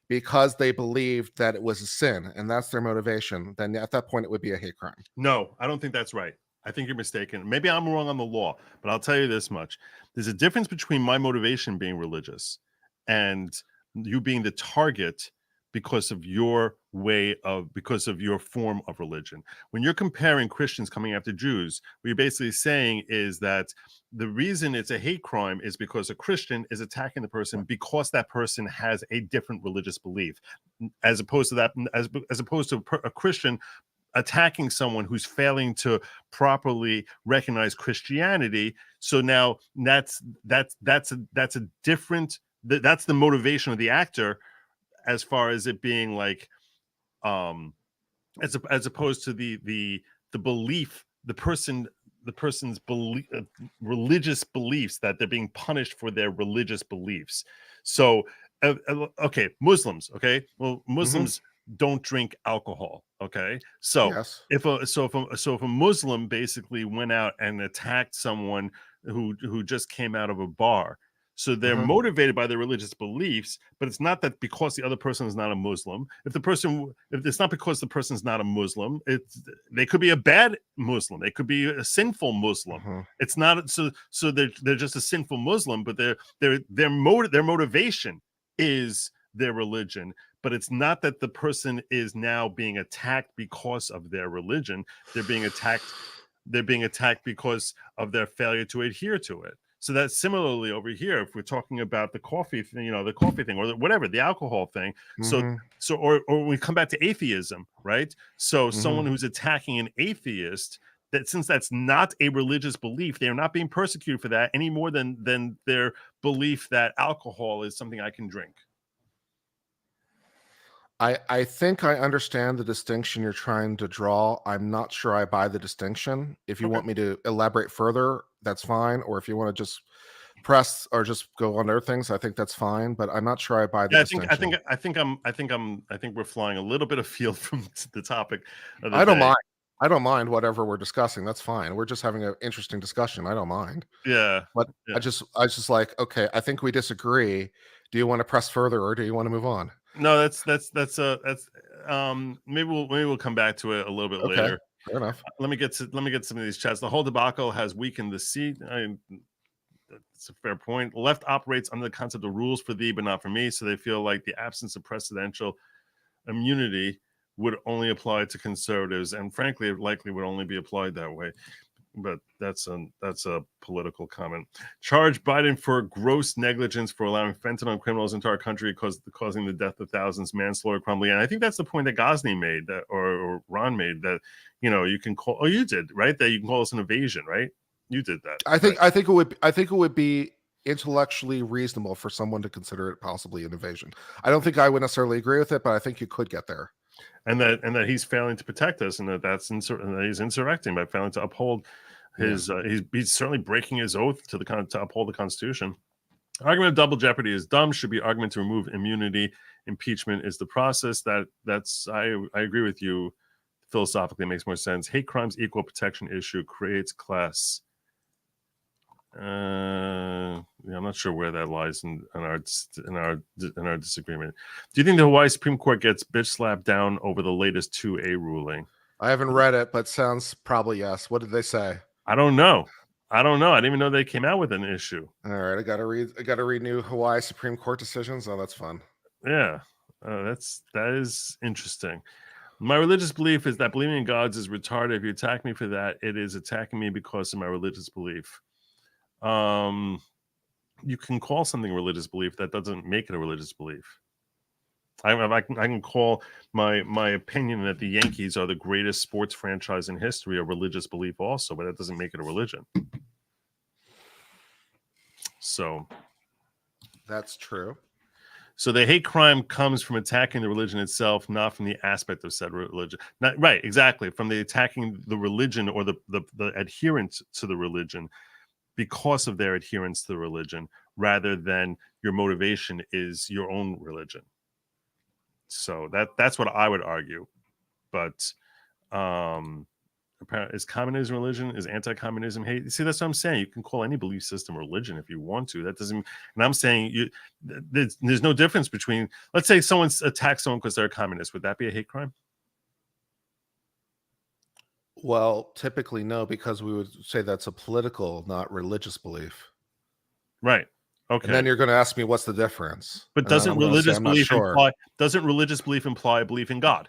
because they believed that it was a sin and that's their motivation, then at that point it would be a hate crime. No, I don't think that's right. I think you're mistaken. Maybe I'm wrong on the law, but I'll tell you this much. There's a difference between my motivation being religious and you being the target because of your form of religion. When you're comparing Christians coming after Jews, what you're basically saying is that the reason it's a hate crime is because a Christian is attacking the person because that person has a different religious belief, as opposed to a Christian attacking someone who's failing to properly recognize Christianity. So now that's a different. That's the motivation of the actor, as far as it being like, as opposed to the belief, the person's belief, religious beliefs, that they're being punished for their religious beliefs. So, okay, Muslims. Okay, well, Muslims don't drink alcohol. Okay, so yes. if a Muslim basically went out and attacked someone who just came out of a bar. So they're motivated by their religious beliefs, but it's not that because the other person is not a Muslim. If it's not because the person's not a Muslim, they could be a bad Muslim. They could be a sinful Muslim. It's not so they're just a sinful Muslim, but their motivation is their religion. But it's not that the person is now being attacked because of their religion. They're being attacked because of their failure to adhere to it. So that's similarly over here. If we're talking about the coffee thing, the coffee thing, or whatever, the alcohol thing. Mhm. So or we come back to atheism, right? So someone Mhm. who's attacking an atheist, that since that's not a religious belief, they are not being persecuted for that any more than their belief that alcohol is something I can drink. I think I understand the distinction you're trying to draw. I'm not sure I buy the distinction. If you Okay. want me to elaborate further, that's fine. Or if you want to just press or just go on other things, I think that's fine. But I'm not sure I buy the Yeah, distinction. I think we're flying a little bit afield from the topic of the I don't day. mind. I don't mind whatever we're discussing. That's fine. We're just having an interesting discussion. I don't mind. Yeah. But Yeah. I was just like, okay, I think we disagree. Do you want to press further or do you want to move on? No, that's maybe we'll come back to it a little bit Okay, later. fair enough. Let me get some of these chats. The whole debacle has weakened the seat. That's a fair point. Left operates under the concept of rules for thee, but not for me. So they feel like the absence of presidential immunity would only apply to conservatives, and frankly, it likely would only be applied that way. But that's a political comment. Charge Biden for gross negligence for allowing fentanyl criminals into our country, causing the death of thousands, manslaughter, crumbly. And I think that's the point that Gosney made, that or Ron made, that you can call. Oh, you did, right? That you can call this an invasion, right? You did that. I think it would be intellectually reasonable for someone to consider it possibly an invasion. I don't think I would necessarily agree with it, but I think you could get there. And that he's failing to protect us, and that he's insurrecting by failing to uphold his. He's certainly breaking his oath to uphold the Constitution. Argument of double jeopardy is dumb. Should be argument to remove immunity. Impeachment is the process. That's I agree with you. Philosophically, it makes more sense. Hate crimes equal protection issue creates class. I'm not sure where that lies in our disagreement. Do you think the Hawaii Supreme Court gets bitch slapped down over the latest 2A ruling? I haven't read it, but sounds probably yes. What did they say? I don't know. I didn't even know they came out with an issue. All right, I gotta read new Hawaii Supreme Court decisions. Oh, that's fun. Yeah, that is interesting. My religious belief is that believing in gods is retarded. If you attack me for that, it is attacking me because of my religious belief. You can call something a religious belief. That doesn't make it a religious belief. I can call my opinion that the Yankees are the greatest sports franchise in history a religious belief also, but that doesn't make it a religion. So that's true. So the hate crime comes from attacking the religion itself, not from the aspect of said religion. Not right, exactly, from the attacking the religion or the adherence to the religion because of their adherence to the religion, rather than your motivation is your own religion. So that's what I would argue. But apparently, is communism religion? Is anti-communism hate? See, that's what I'm saying. You can call any belief system religion if you want to. That doesn't. And I'm saying there's no difference between. Let's say someone attacks someone because they're a communist. Would that be a hate crime? Well, typically no, because we would say that's a political, not religious belief. Right. Okay. And then you're going to ask me what's the difference. But doesn't religious belief imply a belief in God?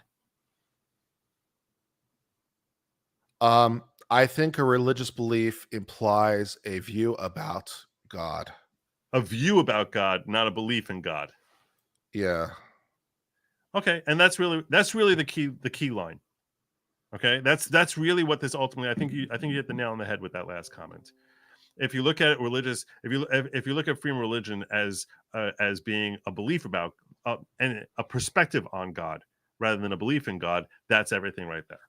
I think a religious belief implies a view about God. A view about God, not a belief in God. Yeah. Okay, and that's really the key line. Okay, that's really what this ultimately. I think you hit the nail on the head with that last comment. If you look at religious, if you look at freedom of religion as being a belief about and a perspective on God rather than a belief in God, that's everything right there.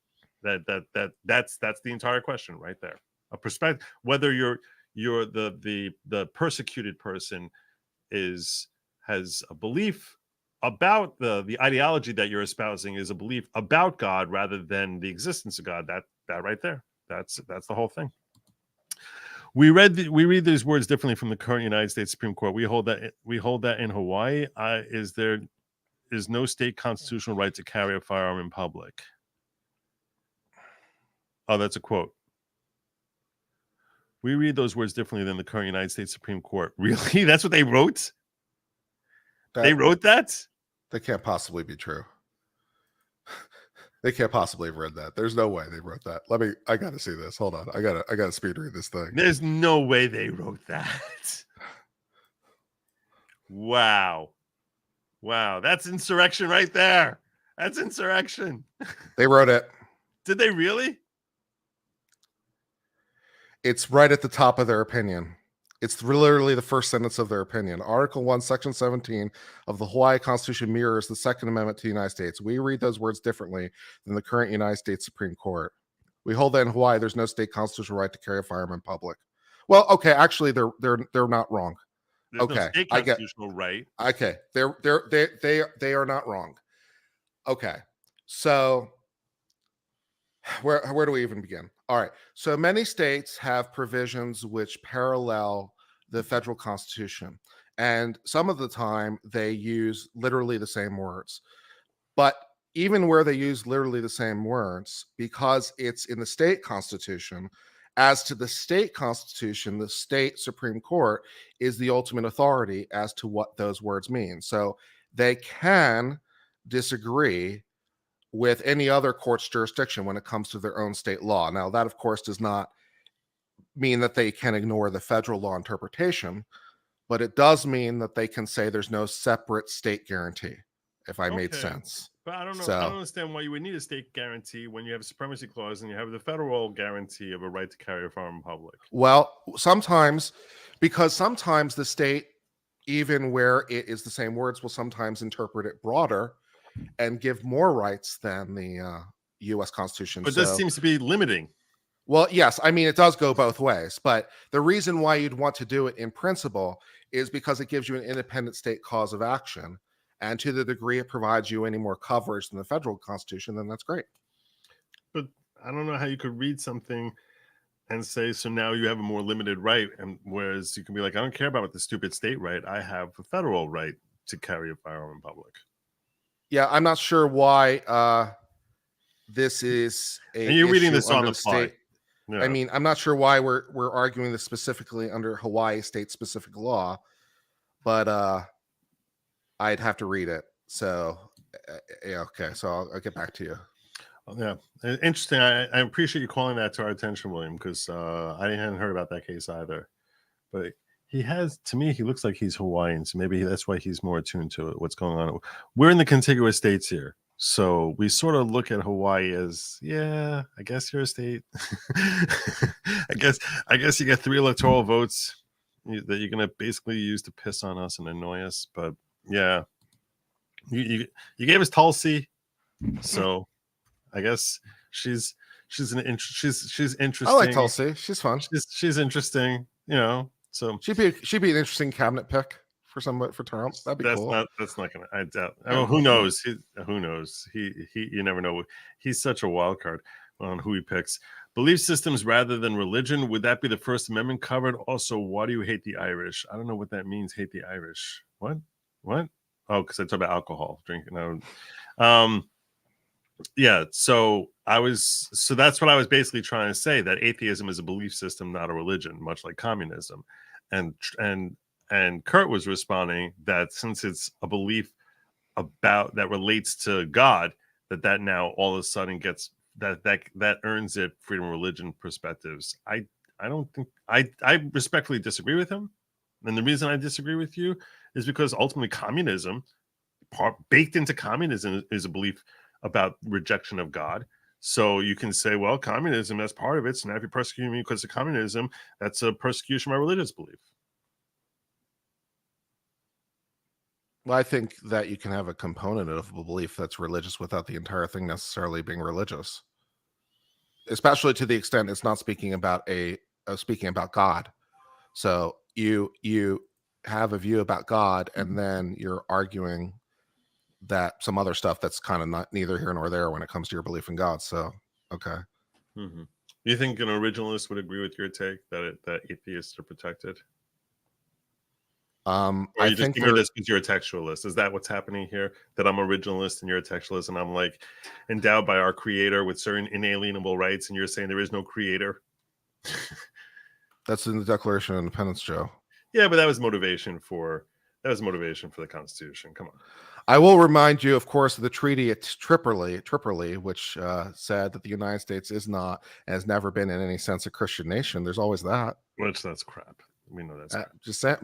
That's the entire question right there. A perspective, whether you're the persecuted person has a belief about the ideology that you're espousing is a belief about God rather than the existence of God. That right there. That's the whole thing. We read these words differently from the current United States Supreme Court. We hold that in Hawaii. There is no state constitutional right to carry a firearm in public. Oh, that's a quote. We read those words differently than the current United States Supreme Court. Really? That's what they wrote? They wrote that? That can't possibly be true. They can't possibly have read that. There's no way they wrote that. I gotta see this. Hold on. I gotta speed read this thing. There's no way they wrote that. Wow. That's insurrection right there. That's insurrection. They wrote it. Did they really? It's right at the top of their opinion. It's literally the first sentence of their opinion. Article 1, Section 17 of the Hawaii Constitution mirrors the Second Amendment to the United States. We read those words differently than the current United States Supreme Court. We hold that in Hawaii, there's no state constitutional right to carry a firearm in public. Well, okay, actually, they're not wrong. There's no Okay, state I get. constitutional right. Okay, they are not wrong. Okay, so where do we even begin? All right, so many states have provisions which parallel the federal constitution, and some of the time they use literally the same words. But even where they use literally the same words, because it's in the state constitution, as to the state constitution, the state Supreme Court is the ultimate authority as to what those words mean. So they can disagree with any other court's jurisdiction when it comes to their own state law. Now, that, of course, does not mean that they can ignore the federal law interpretation, but it does mean that they can say there's no separate state guarantee, if I made Okay. sense. But I don't know. So- I don't understand why you would need a state guarantee when you have a supremacy clause and you have the federal guarantee of a right to carry a firearm in public. Well, sometimes, because sometimes the state, even where it is the same words, will sometimes interpret it broader and give more rights than the U.S. Constitution. But this seems to be limiting. Well, yes, I mean, it does go both ways, but the reason why you'd want to do it in principle is because it gives you an independent state cause of action. And to the degree it provides you any more coverage than the federal constitution, then that's great. But I don't know how you could read something and say, so now you have a more limited right. And whereas you can be like, I don't care about the stupid state right. I have a federal right to carry a firearm in public. Yeah, I'm not sure why this is a. And you're reading issue this on under the fly. Yeah. I mean, I'm not sure why we're arguing this specifically under Hawaii state specific law, but I'd have to read it. So yeah, okay. So I'll get back to you. Yeah, interesting. I appreciate you calling that to our attention, William, because I hadn't heard about that case either. But he has, to me, he looks like he's Hawaiian, so maybe that's why he's more attuned to what's going on. We're in the contiguous states here, so we sort of look at Hawaii as, yeah, I guess you're a state. I guess you get 3 electoral votes that you're gonna basically use to piss on us and annoy us. But yeah, you gave us Tulsi, so I guess she's interesting. I like Tulsi. She's fun. She's interesting, you know. So she'd be an interesting cabinet pick for Trump. That'd be cool. That's not gonna. I doubt. I mean, who knows? Who knows? He. You never know. He's such a wild card on who he picks. Belief systems rather than religion. Would that be the First Amendment covered? Also, why do you hate the Irish? I don't know what that means. Hate the Irish. What? Oh, because I talked about alcohol drinking. Yeah. So that's what I was basically trying to say, that atheism is a belief system, not a religion, much like communism. And Kurt was responding that since it's a belief about that relates to God, that now all of a sudden gets that earns it freedom of religion perspectives. I don't think I respectfully disagree with him. And the reason I disagree with you is because ultimately communism, baked into communism, is a belief about rejection of God. So you can say, well, communism, that's part of it. So now if you persecute me because of communism, that's a persecution of my religious belief. Well, I think that you can have a component of a belief that's religious without the entire thing necessarily being religious, especially to the extent it's not speaking about God. So you have a view about God, and then you're arguing that some other stuff that's kind of not neither here nor there when it comes to your belief in God. So, okay. Mm-hmm. Do you think an originalist would agree with your take that atheists are protected? Or I you just think give me this because you're a textualist. Is that what's happening here? That I'm originalist and you're a textualist, and I'm like endowed by our creator with certain inalienable rights, and you're saying there is no creator? That's in the Declaration of Independence, Joe. Yeah, but that was motivation for That was motivation for the Constitution. Come on. I will remind you, of course, of the treaty at Tripoli, which said that the United States is not and has never been in any sense a Christian nation. There's always that. Which that's crap. We know that's crap.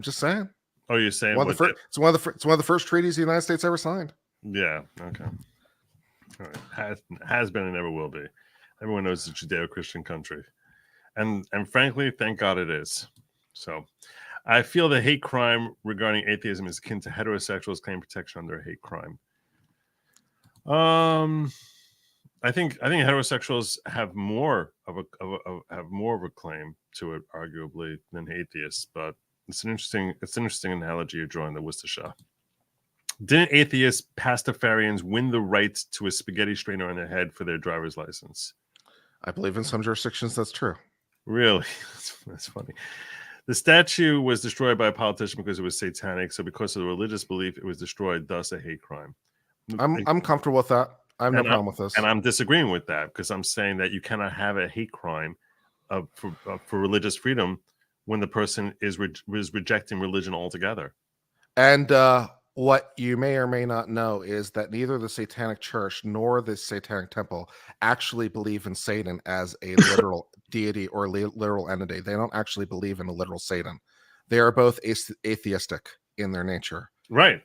Just saying. Oh, you're saying it's one of the first treaties the United States ever signed. Yeah. Okay. All right. Has been and never will be. Everyone knows it's a Judeo-Christian country, and frankly, thank God it is. So, I feel the hate crime regarding atheism is akin to heterosexuals claim protection under a hate crime. I think heterosexuals have more of a claim to it, arguably, than atheists. But it's an interesting analogy you're drawing, the Worcestershire. Didn't atheist Pastafarians win the right to a spaghetti strainer on their head for their driver's license? I believe in some jurisdictions that's true. Really? That's funny. The statue was destroyed by a politician because it was satanic. So because of the religious belief, it was destroyed, thus a hate crime. I'm comfortable with that. I have no problem with this. And I'm disagreeing with that because I'm saying that you cannot have a hate crime for religious freedom when the person is rejecting religion altogether. And what you may or may not know is that neither the Satanic Church nor the Satanic Temple actually believe in Satan as a literal deity or literal entity. They don't actually believe in a literal Satan. They are both atheistic in their nature. Right.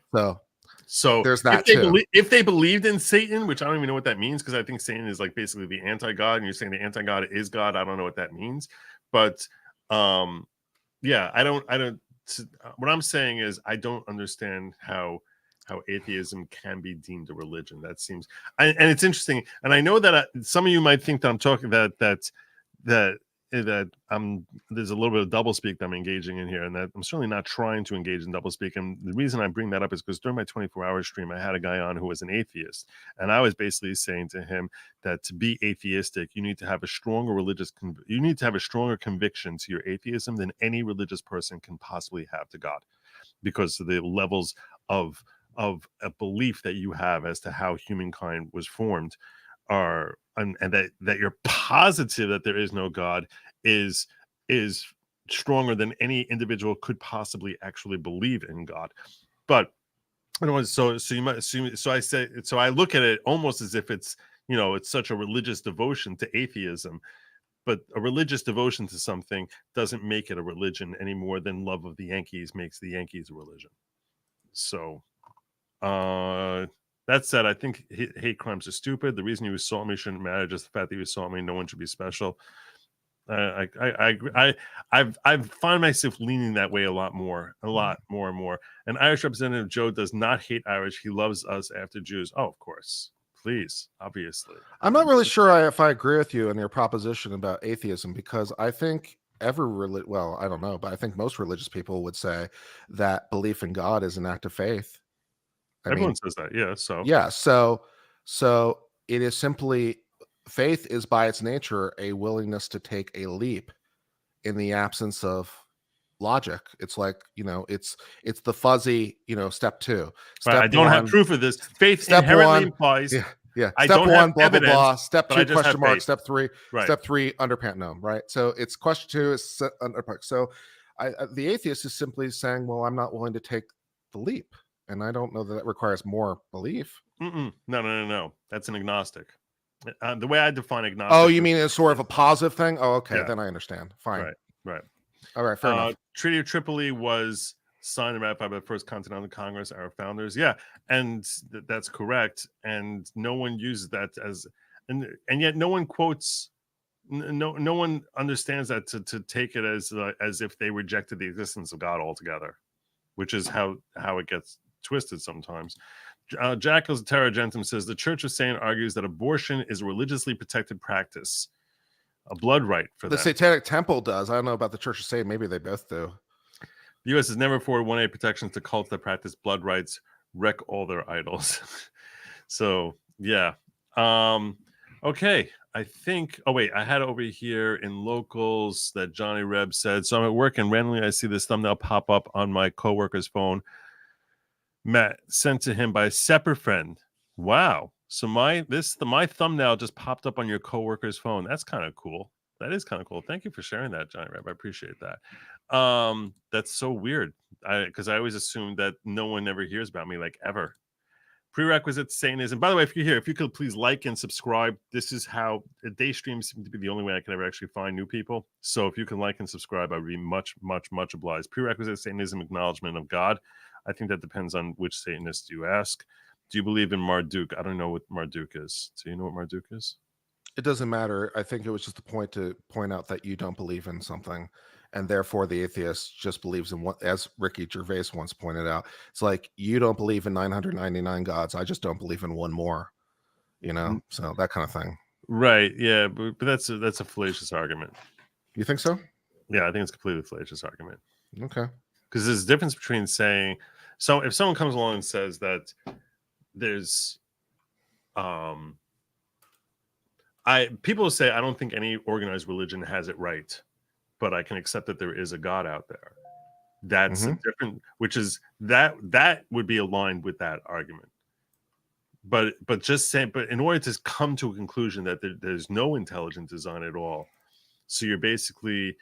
So there's that if they believed in Satan, which I don't even know what that means, because I think Satan is like basically the anti-God, and you're saying the anti-God is God. I don't know what that means, but yeah, I don't. What I'm saying is I don't understand how atheism can be deemed a religion. That seems, and it's interesting. And I know that some of you might think that I'm talking that there's a little bit of doublespeak that I'm engaging in here, and that I'm certainly not trying to engage in doublespeak. And the reason I bring that up is because during my 24-hour stream, I had a guy on who was an atheist, and I was basically saying to him that to be atheistic, you need to have a stronger conviction to your atheism than any religious person can possibly have to God, because of the levels of a belief that you have as to how humankind was formed are, and that you're positive that there is no God is stronger than any individual could possibly actually believe in God. But so you might assume, so I look at it almost as if it's such a religious devotion to atheism, but a religious devotion to something doesn't make it a religion any more than love of the Yankees makes the Yankees a religion. So that said, I think hate crimes are stupid. The reason you assault me shouldn't matter. Just the fact that you assault me, no one should be special. I find myself leaning that way a lot more and more. And Irish Representative Joe does not hate Irish. He loves us after Jews. Oh, of course. Please, obviously. I'm not really sure if I agree with you in your proposition about atheism, because I think I don't know, but I think most religious people would say that belief in God is an act of faith. Everyone says that, yeah. So it is simply, faith is by its nature a willingness to take a leap in the absence of logic. It's like, it's the fuzzy, step two. I don't have proof of this. Faith inherently implies. Yeah. I step don't one, have blah, evidence, blah, blah. Step two, question mark. Faith. Step three, right. Step three, under pantom, right? So it's question two is under. So the atheist is simply saying, well, I'm not willing to take the leap. And I don't know that requires more belief. No. That's an agnostic. The way I define agnostic. Oh, you mean it's sort of a positive thing? Oh, okay. Yeah. Then I understand. Fine. Right. All right. Fair enough. Treaty of Tripoli was signed and ratified by the First Continental Congress, our founders. Yeah. And that's correct. And no one uses that as, and yet no one quotes, no one understands that to take it as if they rejected the existence of God altogether, which is how it gets twisted sometimes. Jackals Terra Gentum says the Church of Satan argues that abortion is a religiously protected practice, a blood right for the Satanic Temple does. I don't know about the Church of Satan. Maybe they both do. The U.S. has never afforded 1A protections to cults that practice blood rights, wreck all their idols. So yeah. Okay. I think. Oh wait, I had over here in locals that Johnny Reb said. So I'm at work and randomly I see this thumbnail pop up on my coworker's phone. Matt sent to him by a separate friend. Wow. So my thumbnail just popped up on your coworker's phone. That's kind of cool. That is kind of cool. Thank you for sharing that, Johnny Reb. I appreciate that. That's so weird because I always assume that no one ever hears about me, like, ever. Prerequisite Satanism. By the way, if you're here, if you could please like and subscribe. This is how day streams seem to be the only way I can ever actually find new people. So if you can like and subscribe, I'd be much, much, much obliged. Prerequisite Satanism, acknowledgement of God. I think that depends on which Satanist you ask. Do you believe in Marduk? I don't know what Marduk is. Do you know what Marduk is? It doesn't matter. I think it was just a point to point out that you don't believe in something, and therefore the atheist just believes in what, as Ricky Gervais once pointed out, it's like, you don't believe in 999 gods. I just don't believe in one more, so that kind of thing. Right. Yeah. But that's a fallacious argument. You think so? Yeah, I think it's a completely fallacious argument. Okay. Because there's a difference between saying, so if someone comes along and says that there's, people say, I don't think any organized religion has it right, but I can accept that there is a God out there. That's a different, which is that would be aligned with that argument. But just saying, but in order to come to a conclusion that there's no intelligent design at all, so you're basically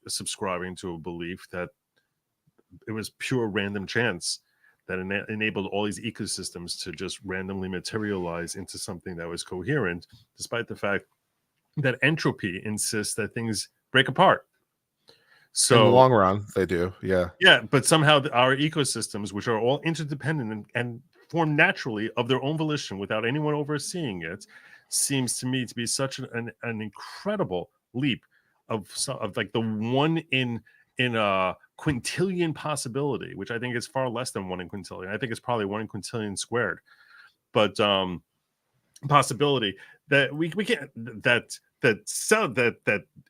subscribing to a belief that it was pure random chance that enabled all these ecosystems to just randomly materialize into something that was coherent, despite the fact that entropy insists that things break apart. So in the long run, they do. Yeah. Yeah, but somehow our ecosystems, which are all interdependent and form naturally of their own volition without anyone overseeing it, seems to me to be such an incredible leap of like the one in a quintillion possibility, which I think is far less than 1 in quintillion. I think it's probably 1 in quintillion squared, but possibility that we can't that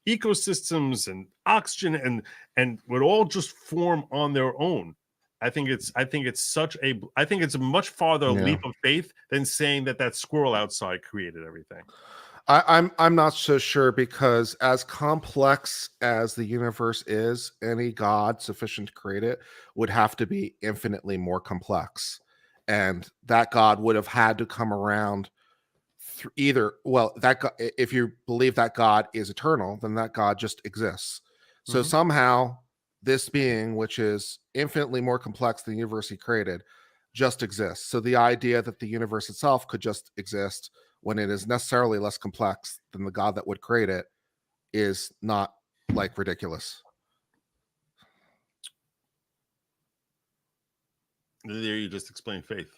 ecosystems and oxygen and would all just form on their own. I think it's a much farther leap of faith than saying that squirrel outside created everything. I'm not so sure, because as complex as the universe is, any god sufficient to create it would have to be infinitely more complex, and that god would have had to come around if you believe that god is eternal, then that god just exists. So somehow this being, which is infinitely more complex than the universe he created, just exists. So the idea that the universe itself could just exist when it is necessarily less complex than the god that would create it is not, like, ridiculous. There you just explain faith.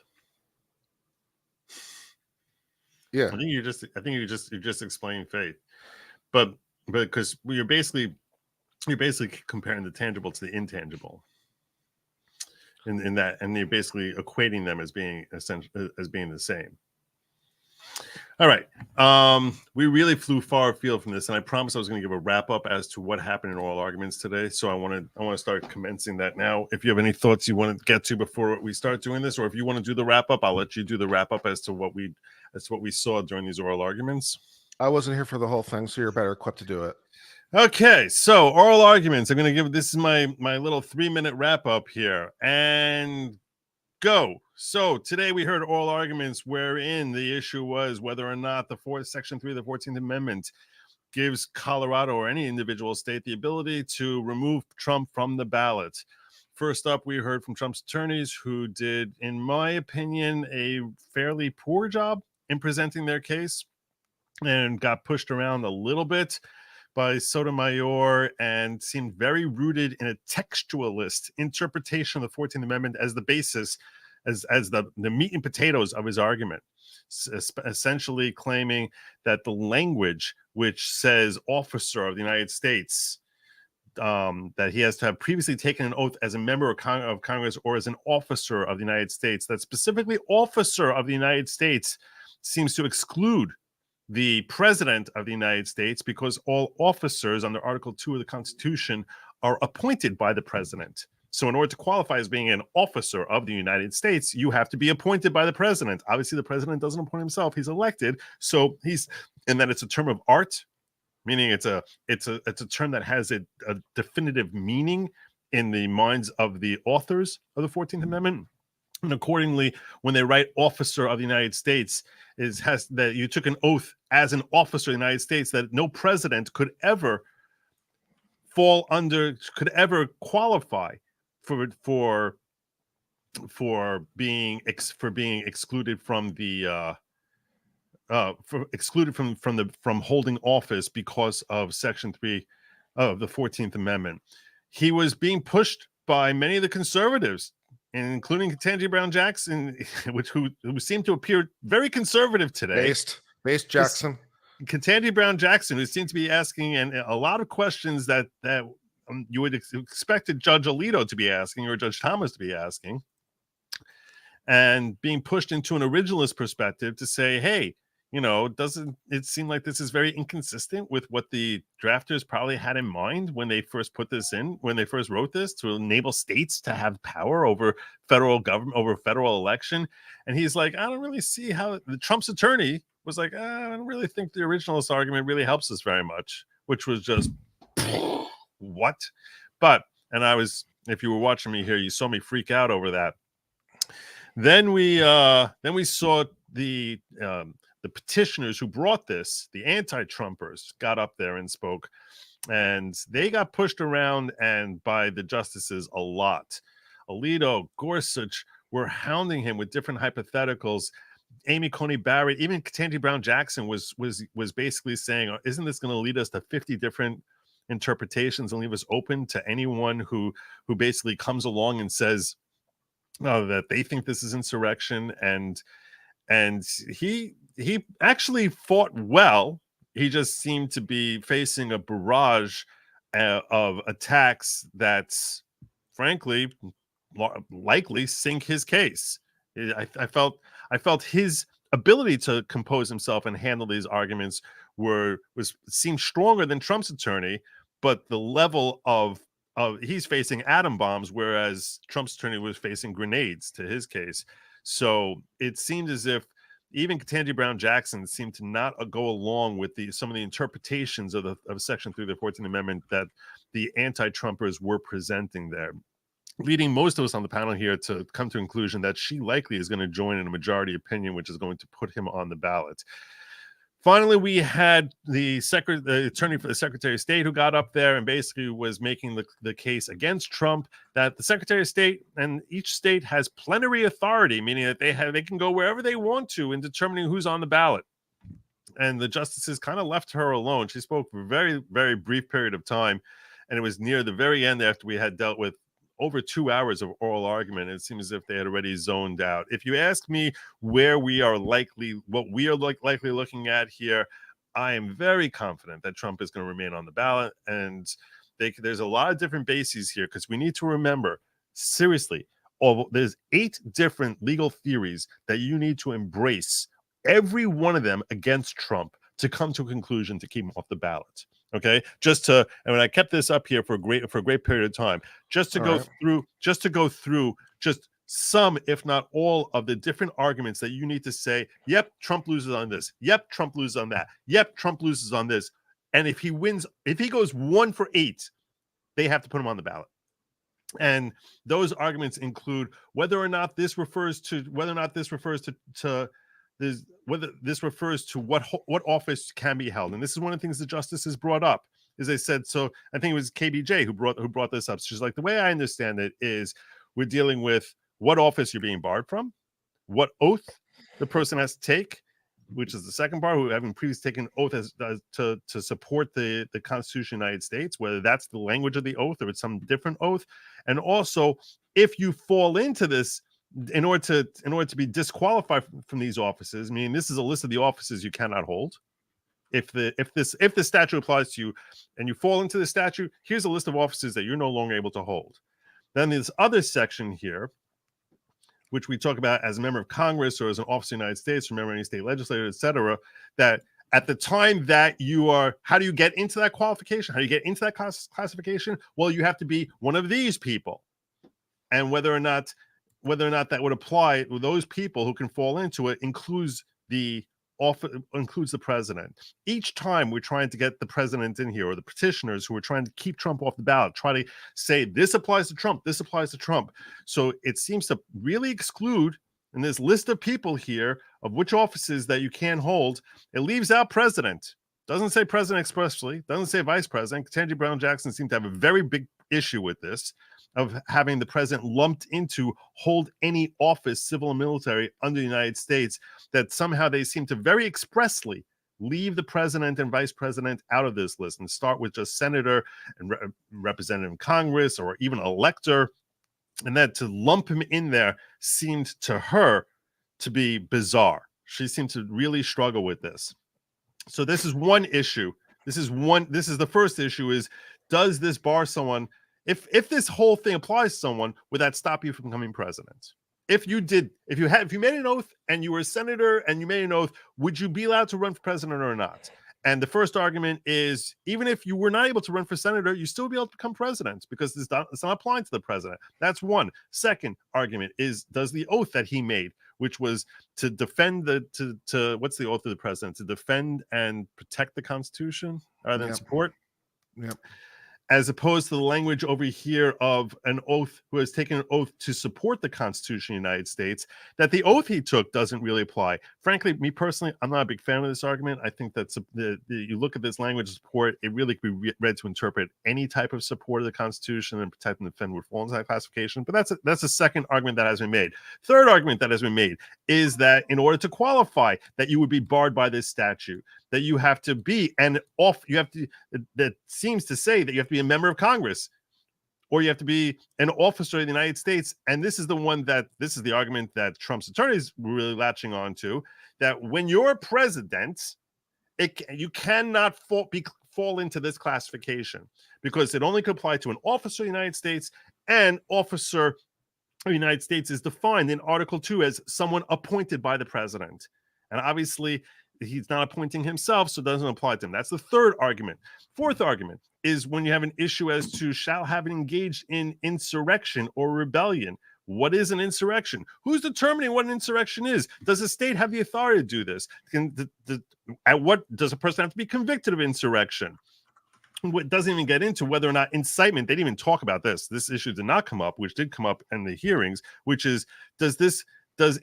Yeah. I think you just explain faith. But because you're basically comparing the tangible to the intangible. In that, and you're basically equating them as being the same. All right. We really flew far afield from this, and I promised I was going to give a wrap up as to what happened in oral arguments today. So I want to start commencing that now. If you have any thoughts you want to get to before we start doing this, or if you want to do the wrap up, I'll let you do the wrap up as to what we saw during these oral arguments. I wasn't here for the whole thing, so you're better equipped to do it. Okay, so oral arguments. I'm going to give, this is my little 3-minute wrap up here, and go. So today we heard oral arguments wherein the issue was whether or not Section 3 of the 14th Amendment gives Colorado or any individual state the ability to remove Trump from the ballot. First up, we heard from Trump's attorneys, who did, in my opinion, a fairly poor job in presenting their case and got pushed around a little bit by Sotomayor and seemed very rooted in a textualist interpretation of the 14th Amendment as the basis, as the meat and potatoes of his argument, essentially claiming that the language which says officer of the United States, that he has to have previously taken an oath as a member of Congress or as an officer of the United States, that specifically officer of the United States seems to exclude the president of the United States, because all officers under Article 2 of the Constitution are appointed by the president. So in order to qualify as being an officer of the United States, you have to be appointed by the president. Obviously, the president doesn't appoint himself. He's elected. So and that it's a term of art, meaning it's a term that has a definitive meaning in the minds of the authors of the 14th Amendment. And accordingly, when they write officer of the United States, has that you took an oath as an officer of the United States, that no president could ever fall under, could ever qualify for being excluded from the from holding office because of Section 3 of the 14th Amendment. He was being pushed by many of the conservatives, including Ketanji Brown Jackson, who seemed to appear very conservative today. Based Jackson. Ketanji Brown Jackson, who seemed to be asking and a lot of questions that you would expected Judge Alito to be asking or Judge Thomas to be asking, and being pushed into an originalist perspective to say, hey, doesn't it seem like this is very inconsistent with what the drafters probably had in mind when they first put this in, when they first wrote this, to enable states to have power over federal government, over federal election? And he's like, I don't really see how. The Trump's attorney was like, I don't really think the originalist argument really helps us very much, which was just what? But, and if you were watching me here, you saw me freak out over that. Then we saw the petitioners who brought this, the anti-Trumpers, got up there and spoke, and they got pushed around and by the justices a lot. Alito, Gorsuch were hounding him with different hypotheticals. Amy Coney Barrett, even Ketanji Brown Jackson was basically saying, isn't this going to lead us to 50 different interpretations and leave us open to anyone who basically comes along and says that they think this is insurrection? And he actually fought well. He just seemed to be facing a barrage of attacks that's frankly likely sink his case. I felt his ability to compose himself and handle these arguments seemed stronger than Trump's attorney, but the level of he's facing atom bombs, whereas Trump's attorney was facing grenades to his case. So it seemed as if even Ketanji Brown Jackson seemed to not go along with some of the interpretations of Section 3 of the 14th Amendment that the anti-Trumpers were presenting there, leading most of us on the panel here to come to a conclusion that she likely is going to join in a majority opinion, which is going to put him on the ballot. Finally, we had the attorney for the Secretary of State who got up there and basically was making the case against Trump, that the Secretary of State and each state has plenary authority, meaning that they can go wherever they want to in determining who's on the ballot. And the justices kind of left her alone. She spoke for a very, very brief period of time, and it was near the very end after we had dealt with over 2 hours of oral argument. It seems as if they had already zoned out. If you ask me what we are likely looking at here, I am very confident that Trump is going to remain on the ballot. And there's a lot of different bases here, because we need to remember, seriously, there's 8 different legal theories that you need to embrace, every one of them against Trump, to come to a conclusion to keep him off the ballot. Okay, and when I kept this up here for a great period of time, just to go through some, if not all, of the different arguments that you need to say, yep, Trump loses on this. Yep, Trump loses on that. Yep, Trump loses on this. And if he goes 1 for 8, they have to put him on the ballot. And those arguments include whether this refers to what office can be held. And this is one of the things the justices brought up, is they said, so I think it was KBJ who brought this up. She's like, the way I understand it is we're dealing with what office you're being barred from, what oath the person has to take, which is the second part, who having previously taken oath to support the Constitution of the United States, whether that's the language of the oath or it's some different oath. And also, if you fall into this, in order to be disqualified from these offices, I mean, this is a list of the offices you cannot hold. If the statute applies to you and you fall into the statute, here's a list of offices that you're no longer able to hold. Then this other section here, which we talk about as a member of Congress or as an officer of the United States, or a member of any state legislature, etc., that at the time that you are, how do you get into that qualification? How do you get into that classification? Well, you have to be one of these people. And whether or not that would apply with those people who can fall into it includes the president. Each time we're trying to get the president in here, or the petitioners who are trying to keep Trump off the ballot, try to say this applies to Trump, this applies to Trump. So it seems to really exclude, in this list of people here, of which offices that you can hold, it leaves out president. Doesn't say president expressly, doesn't say vice president. Ketanji Brown Jackson seemed to have a very big issue with this, of having the president lumped into hold any office, civil and military, under the United States, that somehow they seem to very expressly leave the president and vice president out of this list and start with just senator and representative in Congress or even elector. And that to lump him in there seemed to her to be bizarre. She seemed to really struggle with this. So this is one issue. This is the first issue is, does this bar someone, if this whole thing applies to someone, would that stop you from becoming president? If you made an oath and you were a senator and you made an oath, would you be allowed to run for president or not? And the first argument is, even if you were not able to run for senator, you still be able to become president because it's not applying to the president. That's one. Second argument is, does the oath that he made, which was to defend what's the oath of the president? To defend and protect the Constitution rather than support? Yep. As opposed to the language over here of an oath, who has taken an oath to support the Constitution of the United States, that the oath he took doesn't really apply. Frankly, me personally, I'm not a big fan of this argument. I think that you look at this language of support, it really could be read to interpret any type of support of the Constitution and protect and defend would fall into that classification. But that's a second argument that has been made. Third argument that has been made is that in order to qualify, that you would be barred by this statute, that you have to be that seems to say that you have to be a member of Congress, or you have to be an officer of the United States. And this is the argument that Trump's attorneys were really latching on to, that when you're president, you cannot fall into this classification, because it only could apply to an officer of the United States, and officer of the United States is defined in Article 2 as someone appointed by the president. And obviously, he's not appointing himself, so it doesn't apply to him. That's the third argument. Fourth argument is when you have an issue as to shall have engaged in insurrection or rebellion. What is an insurrection? Who's determining what an insurrection is? Does the state have the authority to do this? At what does a person have to be convicted of insurrection? It doesn't even get into whether or not incitement. They didn't even talk about this. This issue did not come up, which did come up in the hearings, which is, does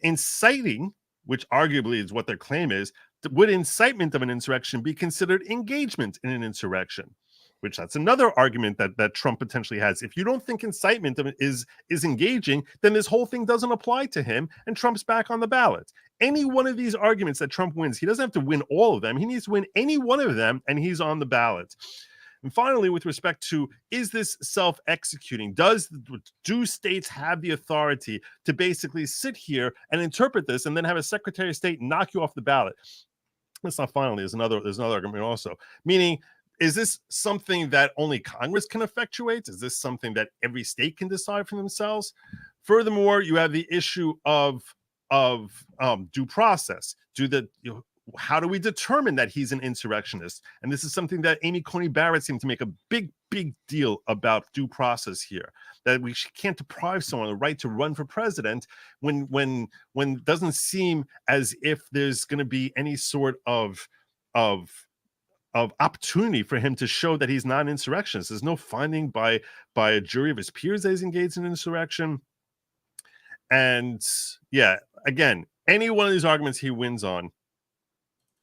inciting, which arguably is what their claim is, would incitement of an insurrection be considered engagement in an insurrection? Which that's another argument that Trump potentially has. If you don't think incitement is engaging, then this whole thing doesn't apply to him, and Trump's back on the ballot. Any one of these arguments that Trump wins, he doesn't have to win all of them. He needs to win any one of them, and he's on the ballot. And finally, with respect to, is this self-executing? Do states have the authority to basically sit here and interpret this and then have a Secretary of State knock you off the ballot? That's not finally. There's another argument also. Meaning, is this something that only Congress can effectuate? Is this something that every state can decide for themselves? Furthermore, you have the issue of due process. How do we determine that he's an insurrectionist? And this is something that Amy Coney Barrett seemed to make a big deal about due process here, that we can't deprive someone of the right to run for president when it doesn't seem as if there's going to be any sort of opportunity for him to show that he's not an insurrectionist. There's no finding by a jury of his peers that he's engaged in insurrection. And yeah, again, any one of these arguments he wins on.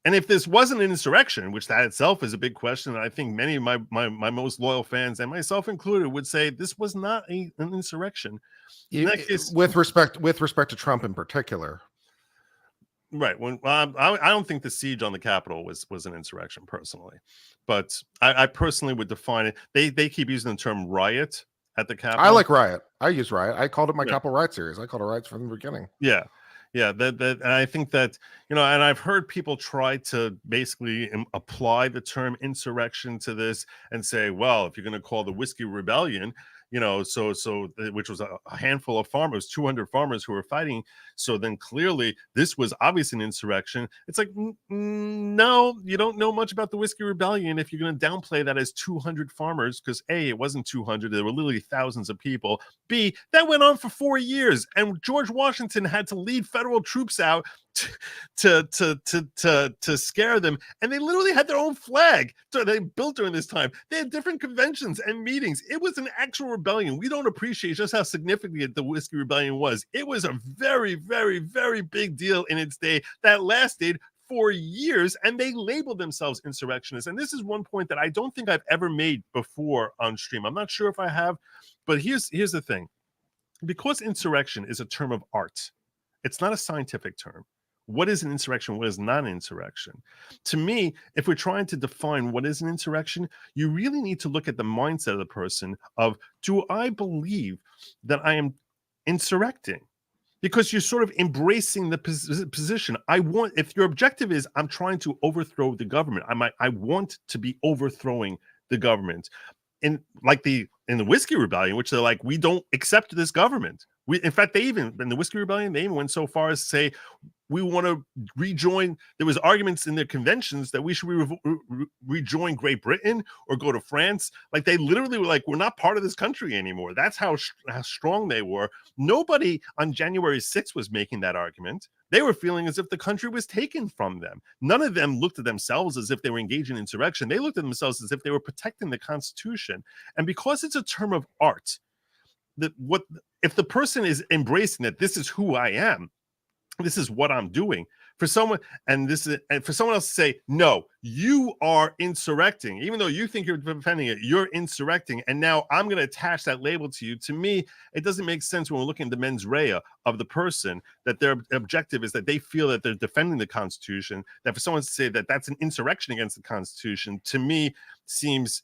And if this wasn't an insurrection, which that itself is a big question, and I think many of my most loyal fans, and myself included, would say this was not an insurrection. In that case, with respect to Trump in particular. Right. I don't think the siege on the Capitol was an insurrection personally, but I personally would define it. They keep using the term riot at the Capitol. I like riot. I use riot. I called it my Capitol Riot series. I called it riots from the beginning. Yeah. Yeah, and I think that, and I've heard people try to basically apply the term insurrection to this and say, well, if you're going to call the Whiskey Rebellion, which was a handful of farmers, 200 farmers who were fighting. So then clearly this was obviously an insurrection. It's like, no, you don't know much about the Whiskey Rebellion if you're going to downplay that as 200 farmers, because A, it wasn't 200. There were literally thousands of people. B, that went on for 4 years. And George Washington had to lead federal troops out to scare them, and they literally had their own flag they built during this time. They had different conventions and meetings. It was an actual rebellion. We don't appreciate just how significant the Whiskey Rebellion was. It was a very, very, very big deal in its day that lasted for years, and they label themselves insurrectionists. And this is one point that I don't think I've ever made before on stream. I'm not sure if I have, but here's the thing. Because insurrection is a term of art, it's not a scientific term. What is an insurrection? What is not an insurrection? To me, if we're trying to define what is an insurrection, you really need to look at the mindset of the person of, do I believe that I am insurrecting? Because you're sort of embracing the position. If your objective is, I'm trying to overthrow the government, I want to be overthrowing the government. In the Whiskey Rebellion, which they're like, we don't accept this government. In fact, in the Whiskey Rebellion, they even went so far as to say, we want to rejoin. There was arguments in their conventions that we should rejoin Great Britain or go to France. Like, they literally were like, we're not part of this country anymore. That's how strong they were. Nobody on January 6th was making that argument. They were feeling as if the country was taken from them. None of them looked at themselves as if they were engaging in insurrection. They looked at themselves as if they were protecting the Constitution. And because it's a term of art, if the person is embracing that this is who I am, this is what I'm doing, for someone else to say, no, you are insurrecting, even though you think you're defending it, you're insurrecting, and now I'm going to attach that label to you. To me, it doesn't make sense when we're looking at the mens rea of the person, that their objective is that they feel that they're defending the Constitution. That for someone to say that that's an insurrection against the Constitution, to me, seems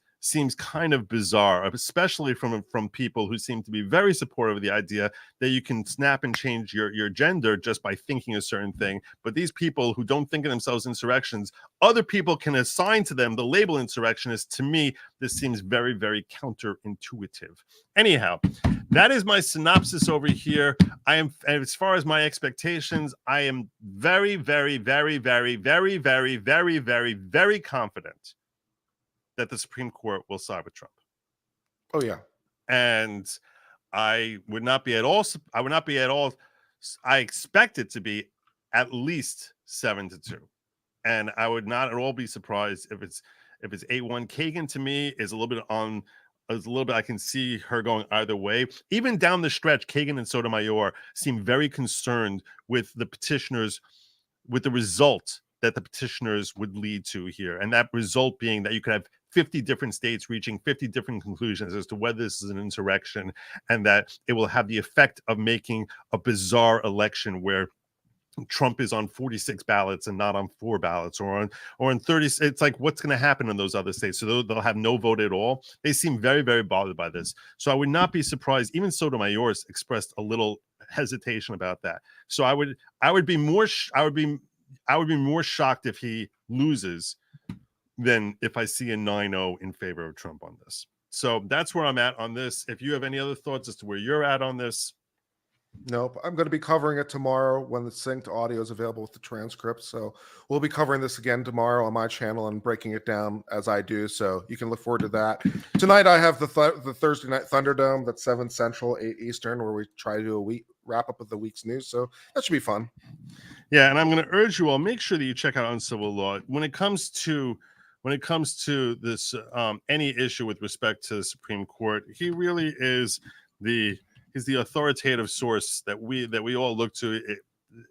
kind of bizarre, especially from people who seem to be very supportive of the idea that you can snap and change your gender just by thinking a certain thing. But these people who don't think of themselves insurrections, other people can assign to them the label insurrectionist. To me, this seems very, very counterintuitive. Anyhow, that is my synopsis over here. As far as my expectations, I am very, very, very, very, very, very, very, very, very confident that the Supreme Court will side with Trump. Oh yeah. And I would not be at all. I expect it to be at least 7-2, and I would not at all be surprised if it's 8-1. Kagan, to me, is a little bit. I can see her going either way. Even down the stretch, Kagan and Sotomayor seem very concerned with the petitioners, with the result that the petitioners would lead to here, and that result being that you could have 50 different states reaching 50 different conclusions as to whether this is an insurrection, and that it will have the effect of making a bizarre election where Trump is on 46 ballots and not on 4 ballots, or on 30. It's like, what's going to happen in those other states? So they'll have no vote at all. They seem very, very bothered by this. So I would not be surprised. Even Sotomayor expressed a little hesitation about that. So I would be more shocked if he loses than if I see a 9-0 in favor of Trump on this. So that's where I'm at on this. If you have any other thoughts as to where you're at on this. Nope. I'm going to be covering it tomorrow when the synced audio is available with the transcript. So we'll be covering this again tomorrow on my channel and breaking it down as I do. So you can look forward to that. Tonight I have the Thursday Night Thunderdome. That's 7 Central, 8 Eastern, where we try to do a wrap up of the week's news. So that should be fun. Yeah, and I'm going to urge you all, make sure that you check out Uncivil Law. When it comes to this, any issue with respect to the Supreme Court, he really is he's the authoritative source that we all look to.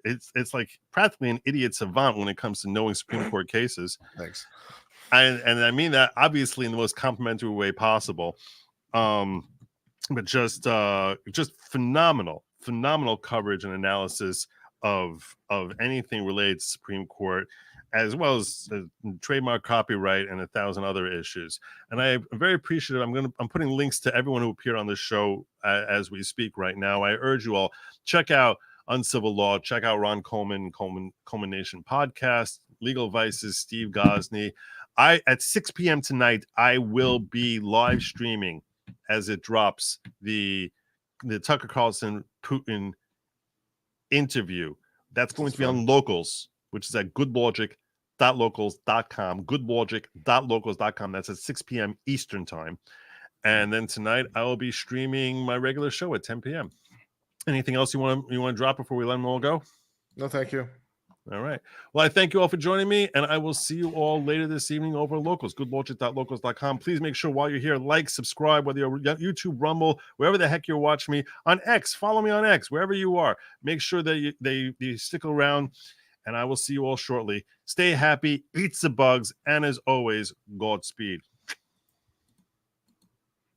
It's like practically an idiot savant when it comes to knowing Supreme Court cases. Thanks. And I mean that obviously in the most complimentary way possible. But just phenomenal coverage and analysis of anything related to Supreme Court, as well as trademark, copyright, and 1,000 other issues. And I'm very appreciative. I'm putting links to everyone who appeared on the show as we speak right now. I urge you all, check out Uncivil Law, check out Ron Coleman Nation podcast, Legal Vices, Steve Gosney. At 6 p.m. tonight, I will be live streaming as it drops the Tucker Carlson Putin interview. That's going to be on Locals, which is at goodlogic.locals.com, goodlogic.locals.com. That's at 6 p.m. Eastern time. And then tonight I will be streaming my regular show at 10 p.m. Anything else you want to drop before we let them all go? No, thank you. All right. Well, I thank you all for joining me, and I will see you all later this evening over at Locals, goodlogic.locals.com. Please make sure while you're here, like, subscribe, whether you're YouTube, Rumble, wherever the heck you're watching me. On X, follow me on X, wherever you are. Make sure that you stick around and I will see you all shortly. Stay happy, eat the bugs, and as always, Godspeed.